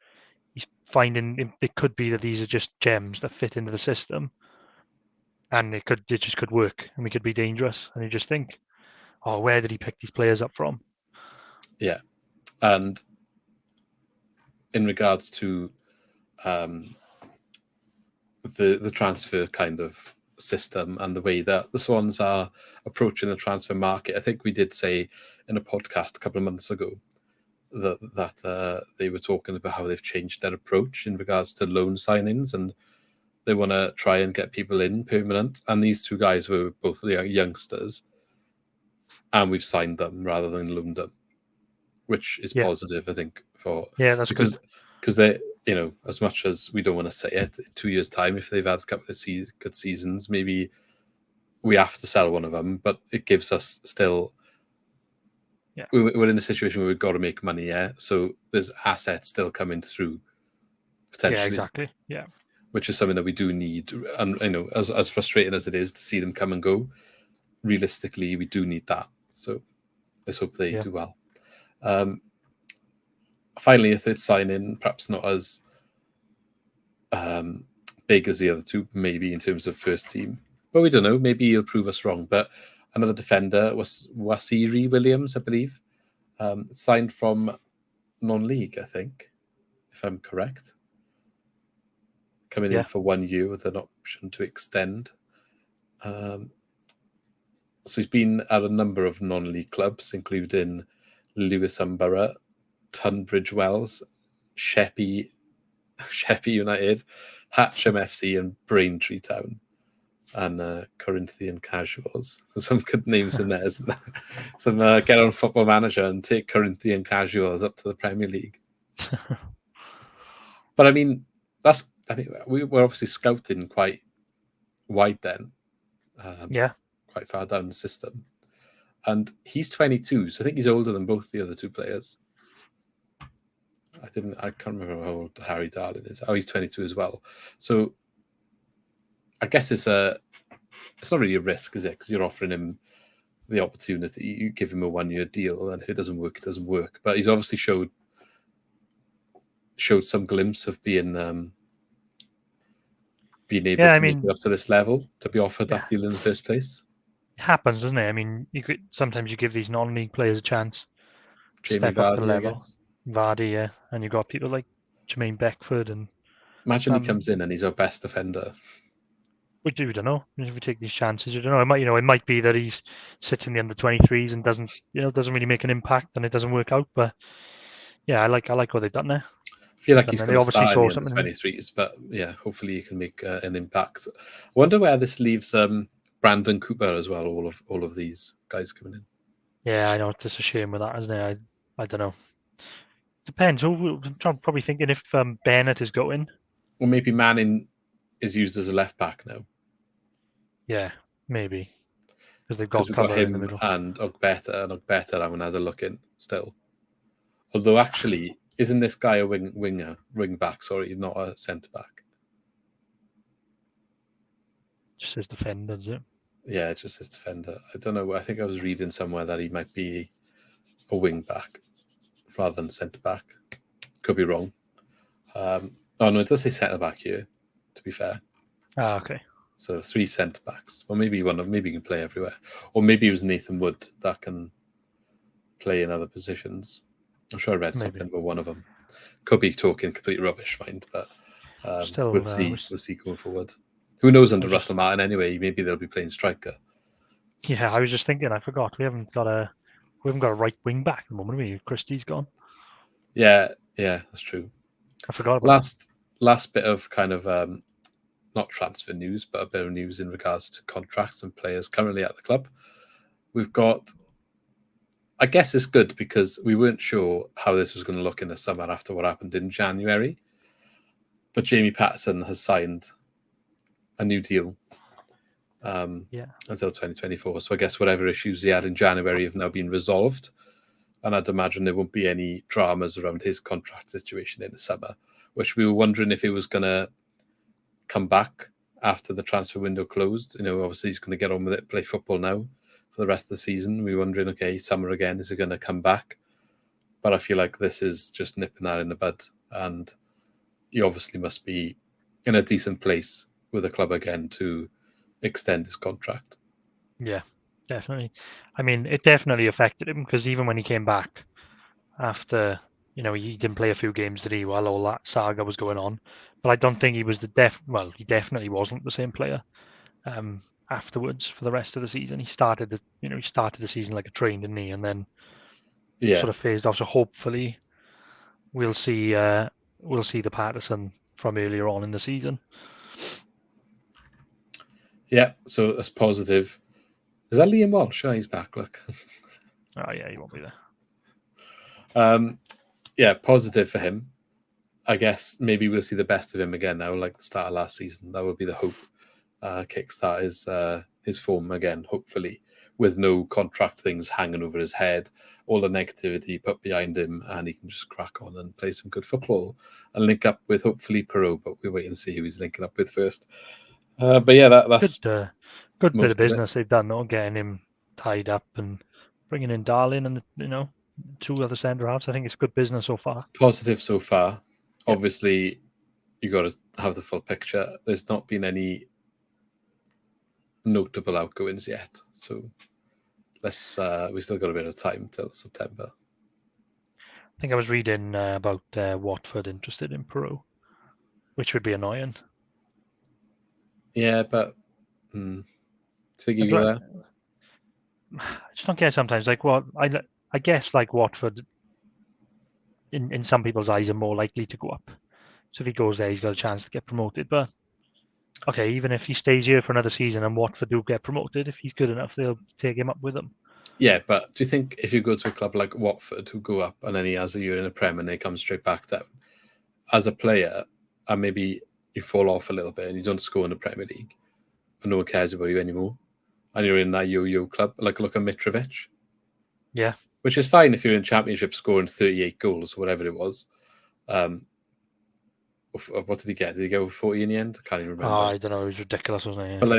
He's finding it could be that these are just gems that fit into the system, and it just could work, and we could be dangerous. And you just think, where did he pick these players up from? Yeah, and in regards to the transfer kind of system and the way that the Swans are approaching the transfer market, I think we did say in a podcast a couple of months ago that they were talking about how they've changed their approach in regards to loan signings, and they want to try and get people in permanent. And these two guys were both youngsters, and we've signed them rather than loaned them, which is positive, I think. That's because they, as much as we don't want to say it, in 2 years' time, if they've had a couple of good seasons, maybe we have to sell one of them. But it gives us still. Yeah. We're in a situation where we've got to make money, so there's assets still coming through, potentially. Yeah, exactly. Yeah. Which is something that we do need. And, as frustrating as it is to see them come and go, realistically, we do need that. So let's hope they do well. Finally, a third sign-in, perhaps not as big as the other two, maybe in terms of first team. But we don't know. Maybe he'll prove us wrong. But another defender was Wasiri Williams, I believe, signed from non-league, I think, if I'm correct. Coming in for 1 year with an option to extend. So he's been at a number of non-league clubs, including Lewis Borough, Tunbridge Wells, Sheppey United, Hatcham FC, and Braintree Town, and Corinthian Casuals. So some good names in there, isn't there? Some get on Football Manager and take Corinthian Casuals up to the Premier League. But I mean, we're obviously scouting quite wide then. Quite far down the system. And he's 22, so I think he's older than both the other two players. I can't remember how old Harry Darling is. Oh, he's 22 as well. So I guess it's not really a risk, is it? Because you're offering him the opportunity. You give him a 1-year deal, and if it doesn't work, it doesn't work. But he's obviously showed some glimpse of being able to make it up to this level, to be offered that deal in the first place. It happens, doesn't it? I mean, sometimes you give these non-league players a chance to step up to the level. Vardy, and you've got people like Jermaine Beckford, and imagine he comes in and he's our best defender. We don't know. If we take these chances, you don't know. It might be that he's sits in the under 23s and doesn't really make an impact, and it doesn't work out. But yeah, I like what they've done there. I feel like he's going to start in the under 23s, but yeah, hopefully he can make an impact. I wonder where this leaves Brandon Cooper as well. All of these guys coming in. Yeah, I know it's a shame with that, isn't it? I don't know. Depends. I'm probably thinking if Bennett is going, or maybe Manning is used as a left back now. Yeah, maybe because they've got cover him in the middle and Ogbeta. I'm gonna have a look in still. Although actually, isn't this guy a wing back? Sorry, not a centre back. Just says defender, is it? Yeah, just his defender. I don't know. I think I was reading somewhere that he might be a wing back rather than centre back. Could be wrong. Oh no, it does say centre back here. To be fair, Okay. so 3 centre backs. Well, maybe maybe he can play everywhere, or maybe it was Nathan Wood that can play in other positions. I'm sure I read Maybe. something about one of them. Could be talking complete rubbish, mind, but we'll see. We'll see going forward. Who knows under Russell Martin anyway? Maybe they'll be playing striker. Yeah, I was just thinking. I forgot we haven't got a right wing back at the moment. Have we? Christie's gone. Yeah, that's true. I forgot about last bit of kind of not transfer news, but a bit of news in regards to contracts and players currently at the club. We've got, I guess it's good because we weren't sure how this was going to look in the summer after what happened in January. But Jamie Patterson has signed a new deal until 2024. So I guess whatever issues he had in January have now been resolved. And I'd imagine there won't be any dramas around his contract situation in the summer, which we were wondering if he was going to come back after the transfer window closed. Obviously he's going to get on with it, play football now for the rest of the season. We were wondering, okay, summer again, is he going to come back? But I feel like this is just nipping that in the bud. And he obviously must be in a decent place with the club again to extend his contract. Yeah, definitely. I mean, it definitely affected him because even when he came back after, he didn't play a few games, did he, while all that saga was going on. But I don't think he was he definitely wasn't the same player afterwards for the rest of the season. He started the season like a train, didn't he? And then sort of phased off. So hopefully we'll see the Patterson from earlier on in the season. Yeah, so that's positive. Is that Liam Walsh? Oh, he's back, look. Oh, yeah, he won't be there. Yeah, positive for him. I guess maybe we'll see the best of him again now, like the start of last season. That would be the hope. Kickstart his form again, hopefully, with no contract things hanging over his head, all the negativity put behind him, and he can just crack on and play some good football and link up with hopefully Perot, but we'll wait and see who he's linking up with first. But yeah, that's good bit of business they've done, though, getting him tied up and bringing in Darlin and two other centre halves. I think it's good business so far. It's positive so far. Yep. Obviously, you got to have the full picture. There's not been any notable outgoings yet, so let's we still got a bit of time till September. I think I was reading about Watford interested in Perot, which would be annoying. Yeah, but do you think you go there? I just don't care sometimes. Like, what I guess, like Watford, in some people's eyes, are more likely to go up. So if he goes there, he's got a chance to get promoted. But okay, even if he stays here for another season and Watford do get promoted, if he's good enough, they'll take him up with them. Yeah, but do you think if you go to a club like Watford who go up and then he has a year in the Prem and they come straight back down, as a player, and maybe you fall off a little bit and you don't score in the Premier League and no one cares about you anymore, and you're in that yo-yo club, like look at Mitrovic. Yeah. Which is fine if you're in Championship scoring 38 goals or whatever it was. What did he get? Did he go over 40 in the end? I can't even remember. I don't know. It was ridiculous, wasn't it? Yeah. But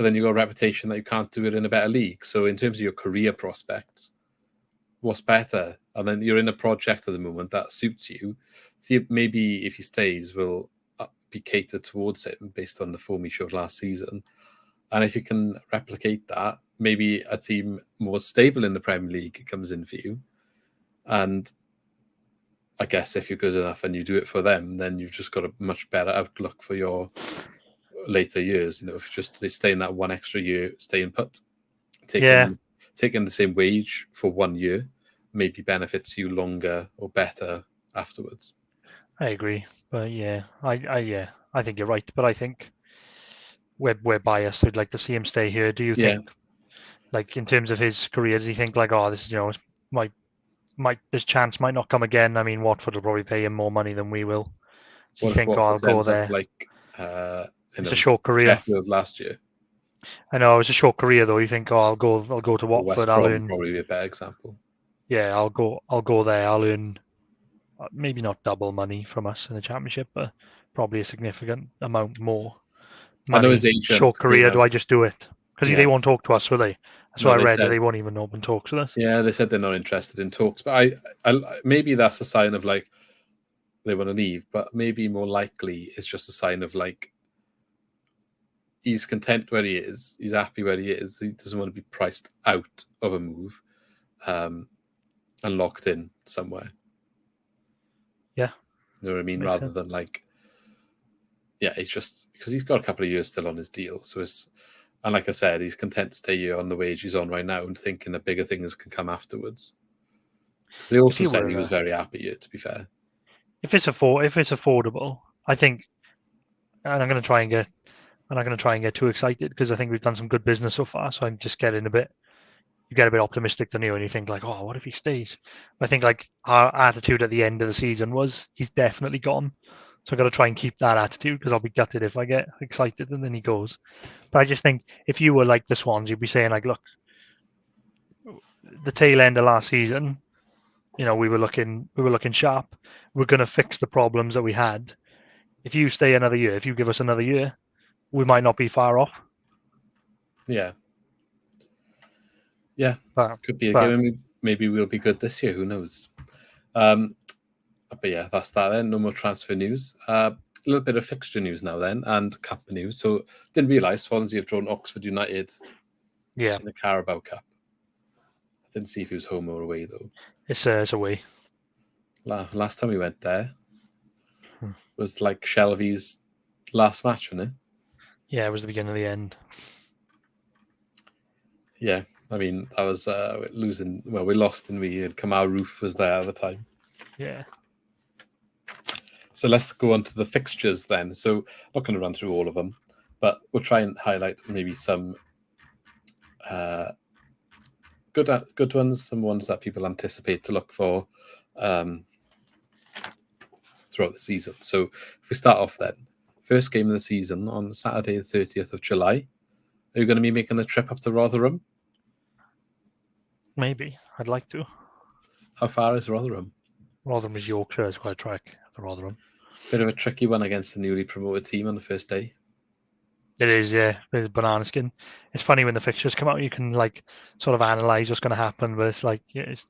then you got a reputation that you can't do it in a better league. So in terms of your career prospects, what's better? And then you're in a project at the moment that suits you. So maybe if he stays, will be catered towards him based on the form he showed last season. And if you can replicate that, maybe a team more stable in the Premier League comes in for you. And I guess if you're good enough and you do it for them, then you've just got a much better outlook for your later years. If just they stay in that one extra year, staying put, taking the same wage for 1 year, maybe benefits you longer or better afterwards. I agree, but I think you're right. But I think we're biased. We'd like to see him stay here. Do you think, like in terms of his career, does he think like, this is this chance might not come again? I mean, Watford will probably pay him more money than we will. Do you think, I'll go there? It's a short career. Sheffield last year. I know it's a short career though. You think, I'll go to Watford. I'll earn probably a better example. Yeah, I'll go there. I'll earn maybe not double money from us in the Championship, but probably a significant amount more money. I know his agent. Short career. Do I just do it? Because they won't talk to us, will they? So No, I they read that said- they won't even open talks with us. Yeah, they said they're not interested in talks, but I maybe that's a sign of like they want to leave, but maybe more likely it's just a sign of like he's content where he is, he's happy where he is, he doesn't want to be priced out of a move, and locked in somewhere. Yeah, you know what I mean. makes Rather sense. than like, yeah, it's just because he's got a couple of years still on his deal, so it's. And like I said, he's content to stay here on the wage he's on right now and thinking that bigger things can come afterwards. Because they also said he was very happy here, to be fair. If it's affordable, I think, and I'm going to try and get too excited because I think we've done some good business so far. So I'm just getting you get a bit optimistic, don't you? And you think like, oh, what if he stays? I think like our attitude at the end of the season was he's definitely gone. So I've got to try and keep that attitude because I'll be gutted if I get excited and then he goes. But I just think if you were like the Swans, you'd be saying like, look, the tail end of last season, we were looking sharp. We're going to fix the problems that we had. If you stay another year, if you give us another year, we might not be far off. Yeah. Yeah. Could be a game. Maybe we'll be good this year. Who knows? But yeah, that's that then. No more transfer news. A little bit of fixture news now then, and cup news. So didn't realise Swansea have drawn Oxford United in the Carabao Cup. I didn't see if he was home or away though. It's away. Last time we went there was like Shelby's last match, wasn't it? Yeah, it was the beginning of the end. Yeah, I mean, that was losing. Well, we lost and Kamal Roof was there at the time. Yeah. So let's go on to the fixtures then. So I'm not going to run through all of them, but we'll try and highlight maybe some good ones, some ones that people anticipate to look for throughout the season. So if we start off then, first game of the season on Saturday the 30th of July, are you going to be making a trip up to Rotherham? Maybe. I'd like to. How far is Rotherham? Rotherham is Yorkshire. It's quite a trek to Rotherham. Bit of a tricky one against the newly promoted team on the first day. It is, yeah. It's banana skin. It's funny when the fixtures come out, you can like sort of analyse what's going to happen, but it's like, yeah, it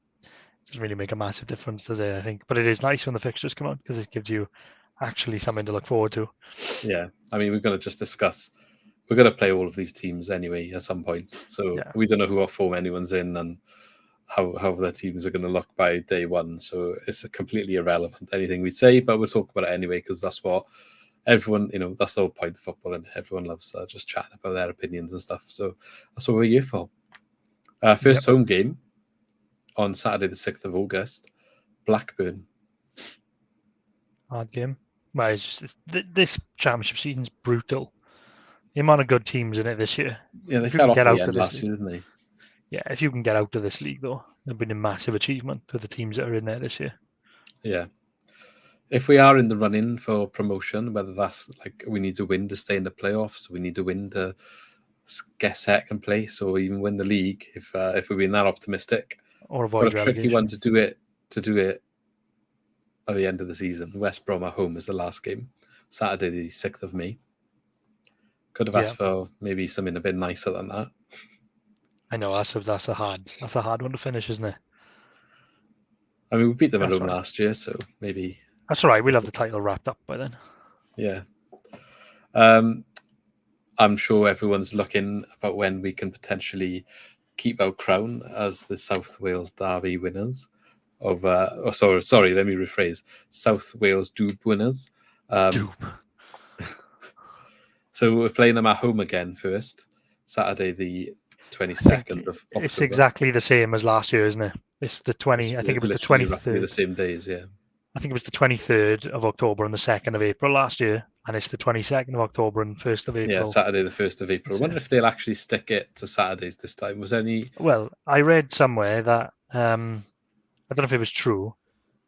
doesn't really make a massive difference, does it? I think, but it is nice when the fixtures come out because it gives you actually something to look forward to. Yeah, I mean, we're going to just discuss. We're going to play all of these teams anyway at some point, so we don't know what form anyone's in and how their teams are going to look by day one. So it's completely irrelevant anything we say, but we'll talk about it anyway because that's what everyone, that's the whole point of football, and everyone loves just chatting about their opinions and stuff. So that's what we're here for. First home game on Saturday the 6th of August, Blackburn. Hard game. Well, this championship season's brutal. The amount of good teams in it this year. Yeah, they fell off at the end last year, didn't they? Yeah, if you can get out of this league, though, it'll be a massive achievement for the teams that are in there this year. Yeah. If we are in the running for promotion, whether that's like we need to win to stay in the playoffs, we need to win to get second place, or even win the league, if we're being that optimistic, or avoid a tricky one to do it at the end of the season. West Brom at home is the last game, Saturday the 6th of May. Could have asked for maybe something a bit nicer than that. I know that's a hard one to finish, isn't it? I mean, we beat them at home last year, so maybe that's all right. We'll have the title wrapped up by then. Yeah. I'm sure everyone's looking about when we can potentially keep our crown as the South Wales Derby winners of. Sorry, let me rephrase. South Wales Dube winners. Dube. So we're playing them at home again first, Saturday the 22nd of October. It's exactly the same as last year, isn't it? It's the 20. I think it was the 23rd. The same days, yeah. I think it was the 23rd of October and the 2nd of April last year, and it's the 22nd of October and 1st of April. Yeah, Saturday the 1st of April. I wonder if they'll actually stick it to Saturdays this time. Was any? Well, I read somewhere that I don't know if it was true.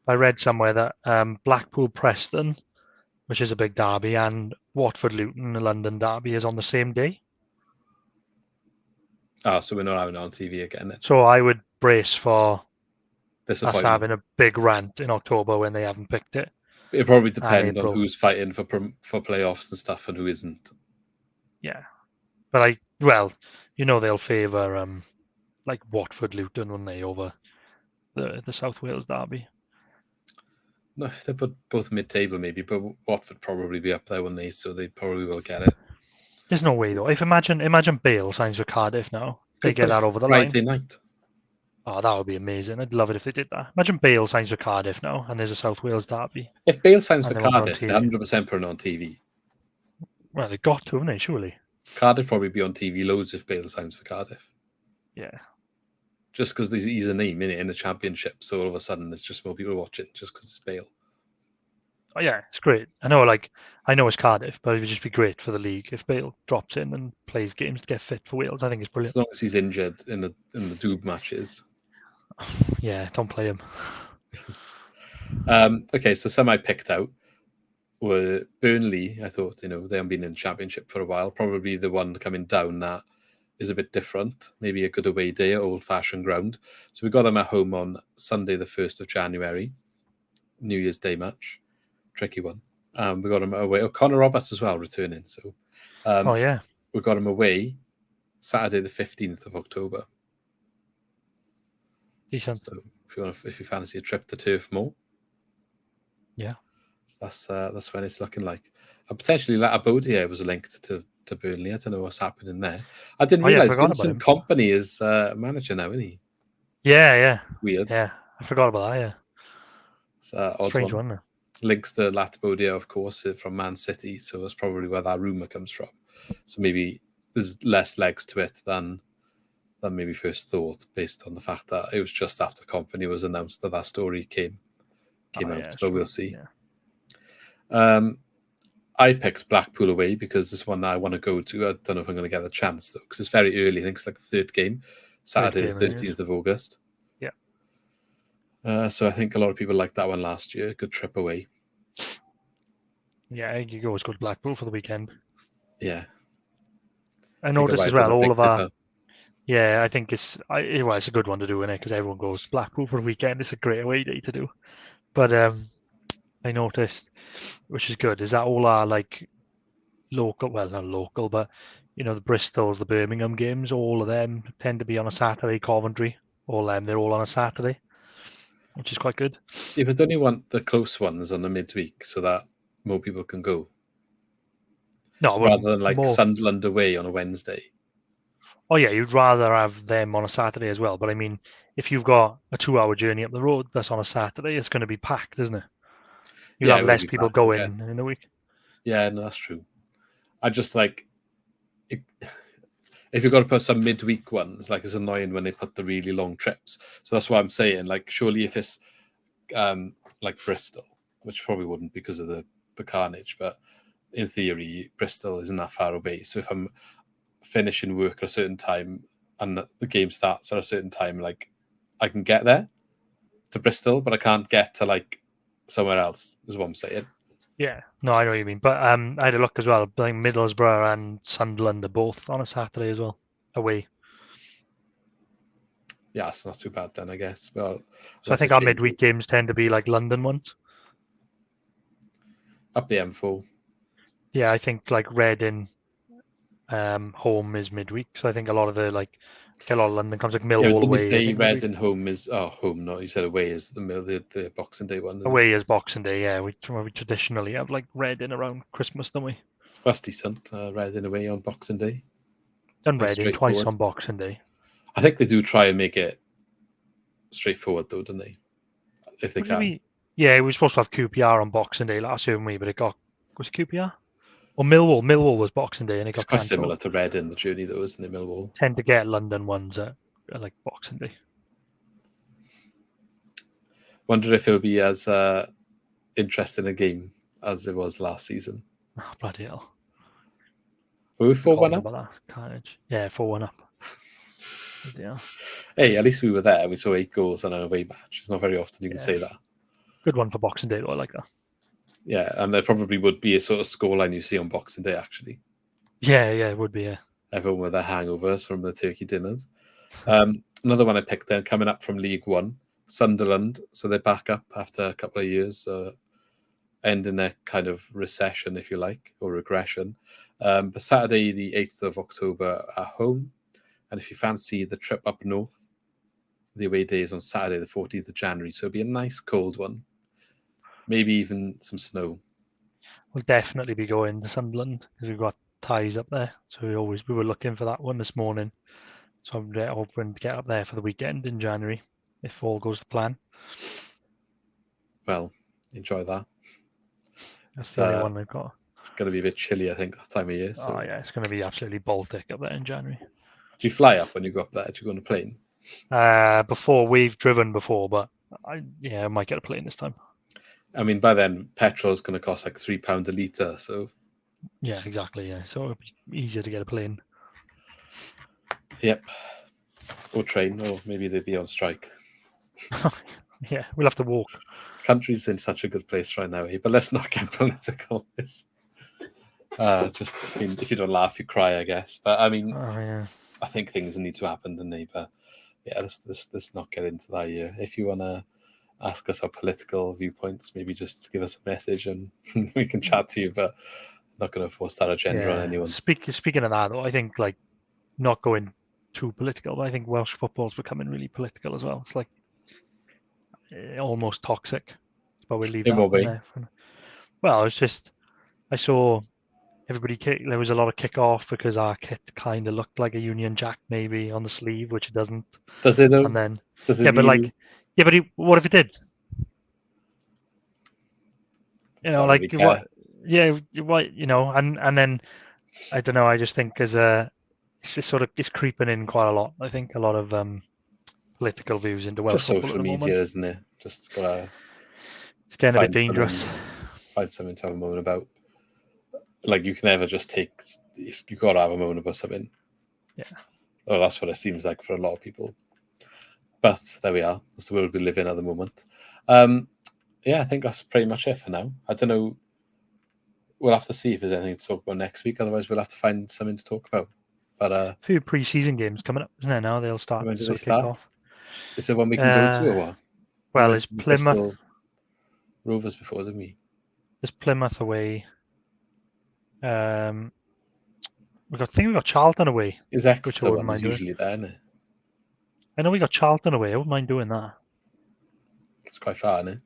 I read somewhere that Blackpool Preston, which is a big derby, and Watford Luton, the London derby, is on the same day. Oh, so we're not having it on TV again then. So I would brace for us having a big rant in October when they haven't picked it. It probably depends on who's fighting for playoffs and stuff and who isn't. Yeah, but You know they'll favour like Watford Luton, wouldn't they, over the South Wales derby? No, they put both mid-table maybe, but Watford probably be up there, wouldn't they? So they probably will get it. There's no way though. If imagine Bale signs for Cardiff now, they Could get put that it over the line. Friday night. Oh, that would be amazing. I'd love it if they did that. Imagine Bale signs for Cardiff now, and there's a South Wales derby, If Bale signs for and they won't be on Cardiff, they're TV. 100% put it on TV. Well, they got to, haven't they? Surely. Cardiff probably be on TV loads if Bale signs for Cardiff. Yeah. Just because he's a name in the Championship, so all of a sudden there's just more people watching just because it's Bale. Oh yeah, it's great. I know it's Cardiff, but it would just be great for the league if Bale drops in and plays games to get fit for Wales. I think it's brilliant. As long as he's injured in the Doob matches. Yeah, don't play him. Okay, so some I picked out were Burnley. I thought, they haven't been in the Championship for a while. Probably the one coming down that is a bit different. Maybe a good away day at old-fashioned ground. So we got them at home on Sunday, the 1st of January, New Year's Day match. Tricky one. We got them away. Oh, Connor Roberts as well returning. So Oh yeah, we got them away Saturday, the 15th of October. decent. So if you fancy a trip to Turf Moor, Yeah. that's when it's looking like. And potentially Abodier was linked to Burnley. I don't know what's happening there. I didn't realise forgot about Vincent him. Kompany is manager now, isn't he? Yeah. Weird. Yeah, I forgot about that. Yeah, It's an odd strange one. one. Links to Abodier, of course, from Man City. So that's probably where that rumour comes from. So maybe there's less legs to it than maybe first thought, based on the fact that it was just after Kompany was announced that story came out. Yeah, but we'll see. Yeah. I picked Blackpool away because it's one that I want to go to. I don't know if I'm going to get the chance though, because it's very early. I think it's like the third game, Saturday the 13th of August. Yeah. So I think a lot of people liked that one last year. Good trip away. Yeah, you always go to Blackpool for the weekend. Yeah. I noticed as well all of our. Dipper. Yeah, I think it's a good one to do, isn't it? Because everyone goes to Blackpool for a weekend. It's a great away day to do. But I noticed, which is good, is that all our like local, well, not local, but the Bristols, the Birmingham games, all of them tend to be on a Saturday. Coventry, all them, they're all on a Saturday, which is quite good. Yeah, but don't you want the close ones on the midweek so that more people can go? No, rather than like more. Sunderland away on a Wednesday. Oh yeah, you'd rather have them on a Saturday as well. But I mean, if you've got a 2-hour journey up the road that's on a Saturday, it's going to be packed, isn't it? You'll have less people going in the week. Yeah, no, that's true. I just like if you've got to put some midweek ones, like it's annoying when they put the really long trips. So that's why I'm saying, like, surely if it's like Bristol, which probably wouldn't because of the carnage, but in theory, Bristol isn't that far away. So if I'm finishing work at a certain time and the game starts at a certain time, like I can get there to Bristol, but I can't get to like somewhere else, is what I'm saying. Yeah, no, I know what you mean. But I had a look as well. Like Middlesbrough and Sunderland are both on a Saturday as well, away. Yeah, it's not too bad then, I guess. Well, so I think our midweek games tend to be like London ones. Up the M4. Yeah, I think like Reading home is midweek. So I think a lot of London comes like Millwall away. Did you say Reading home is home? No, you said away is the Boxing Day one. Away is Boxing Day. Yeah, we traditionally have like Reading around Christmas, don't we? That's decent. Reading away on Boxing Day. Done Reading twice on Boxing Day. I think they do try and make it straightforward though, don't they? If they can. Yeah, we were supposed to have QPR on Boxing Day last year, but it was QPR? Or Millwall. Millwall was Boxing Day and it got cancelled. It's quite similar to Reading, the journey though, isn't it, Millwall? Tend to get London ones at like Boxing Day. Wonder if it'll be as interesting a game as it was last season. Oh, bloody hell. Were we 4-1 up? Yeah, 4-1 up. Yeah. Hey, at least we were there. We saw 8 goals on an away match. It's not very often you can say that. Good one for Boxing Day, though. I like that. Yeah, and there probably would be a sort of scoreline you see on Boxing Day, actually. Yeah, it would be, yeah. Everyone with their hangovers from the turkey dinners. Another one I picked then, coming up from League One, Sunderland. So they're back up after a couple of years, ending their kind of recession, if you like, or regression. But Saturday, the 8th of October at home. And if you fancy the trip up north, the away day is on Saturday, the 14th of January. So it'll be a nice cold one. Maybe even some snow. We'll definitely be going to Sunderland because we've got ties up there. So we were looking for that one this morning. So I'm hoping to get up there for the weekend in January, if all goes to plan. Well, enjoy that. That's the only one we've got. It's going to be a bit chilly, I think, that time of year. So. Oh yeah, it's going to be absolutely Baltic up there in January. Do you fly up when you go up there? Do you go on a plane? Before we've driven before, but I might get a plane this time. I mean, by then petrol is going to cost like £3 a litre. So yeah, exactly. Yeah, so it'll be easier to get a plane. Yep, or train, or maybe they'd be on strike. Yeah, we'll have to walk. Country's in such a good place right now, but let's not get political. I mean, if you don't laugh, you cry, I guess. But I mean, I think things need to happen, don't they? But yeah, let's not get into that here. If you want to ask us our political viewpoints, maybe just give us a message and we can chat to you. But I'm not going to force that agenda on anyone. Speaking of that, though, I think like not going too political, but I think Welsh football's becoming really political as well. It's like almost toxic. But we'll leave that in there. Well, it's just I saw everybody there was a lot of kick off because our kit kind of looked like a Union Jack maybe on the sleeve, which it doesn't. Does it though? And then does it really? but what if it did? You know, like really what? Yeah, what? You know, and then I don't know. I just think it's creeping in quite a lot. I think a lot of political views into Welsh football social media, isn't it? Just gotta. It's getting a bit dangerous. Find something to have a moment about. Like you can never just you got to have a moment about something. Yeah. Well, that's what it seems like for a lot of people. But there we are. That's the world we live in at the moment. Yeah, I think that's pretty much it for now. I don't know. We'll have to see if there's anything to talk about next week. Otherwise, we'll have to find something to talk about. But a few pre-season games coming up, isn't there? Now they'll start. When do they start? Kick off. Is there one we can go to or what? Well, it's Plymouth. Bristol Rovers before, didn't we? There's Plymouth away. I think we got Charlton away. Is Exeter one usually there, isn't it? I know we got Charlton away. I wouldn't mind doing that. It's quite far, isn't it?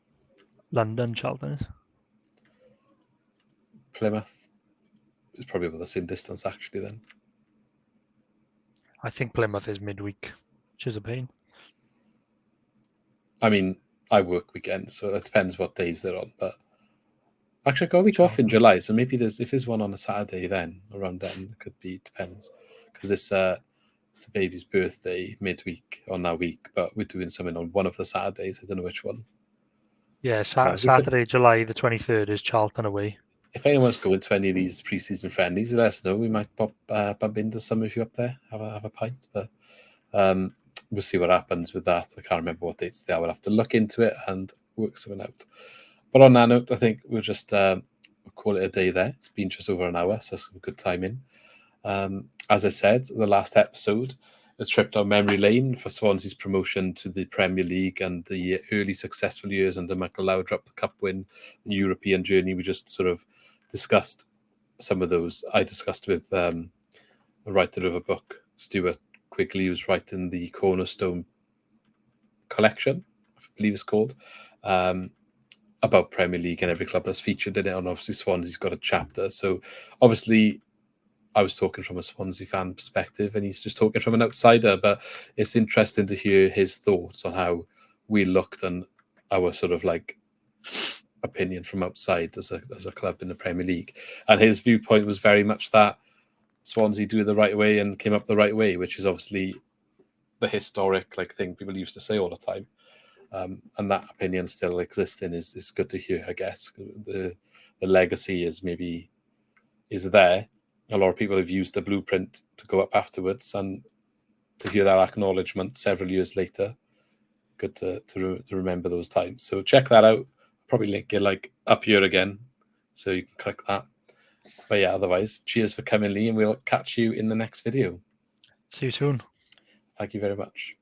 London, Charlton is. Plymouth is probably about the same distance, actually, then. I think Plymouth is midweek, which is a pain. I mean, I work weekends, so it depends what days they're on, but actually, I got a week off in July, so maybe if there's one on a Saturday then, around then, it could be, depends. Because it's the baby's birthday midweek on that week, but we're doing something on one of the Saturdays. I don't know which one. Yeah, Saturday, July the 23rd is Charlton away. If anyone's going to any of these pre-season friendlies, let us know. We might bump into some of you up there, have a pint. But we'll see what happens with that. I can't remember what dates they are. We'll have to look into it and work something out. But on that note, I think we'll just call it a day there. It's been just over an hour, so some good timing. As I said, the last episode, a trip down memory lane for Swansea's promotion to the Premier League and the early successful years under Michael Laudrup, the Cup win, the European journey. We just sort of discussed some of those. I discussed with a writer of a book, Stuart Quigley, who's writing the Cornerstone collection, I believe it's called, about Premier League and every club that's featured in it. And obviously Swansea's got a chapter. So obviously I was talking from a Swansea fan perspective and he's just talking from an outsider, but it's interesting to hear his thoughts on how we looked and our sort of like opinion from outside as a club in the Premier League. And his viewpoint was very much that Swansea do it the right way and came up the right way, which is obviously the historic thing people used to say all the time. And that opinion still existing is good to hear, I guess. The legacy is there. A lot of people have used the blueprint to go up afterwards, and to hear that acknowledgement several years later, good to remember those times. So check that out. Probably link it up here again, so you can click that. But yeah, otherwise, cheers for coming, Lee, and we'll catch you in the next video. See you soon. Thank you very much.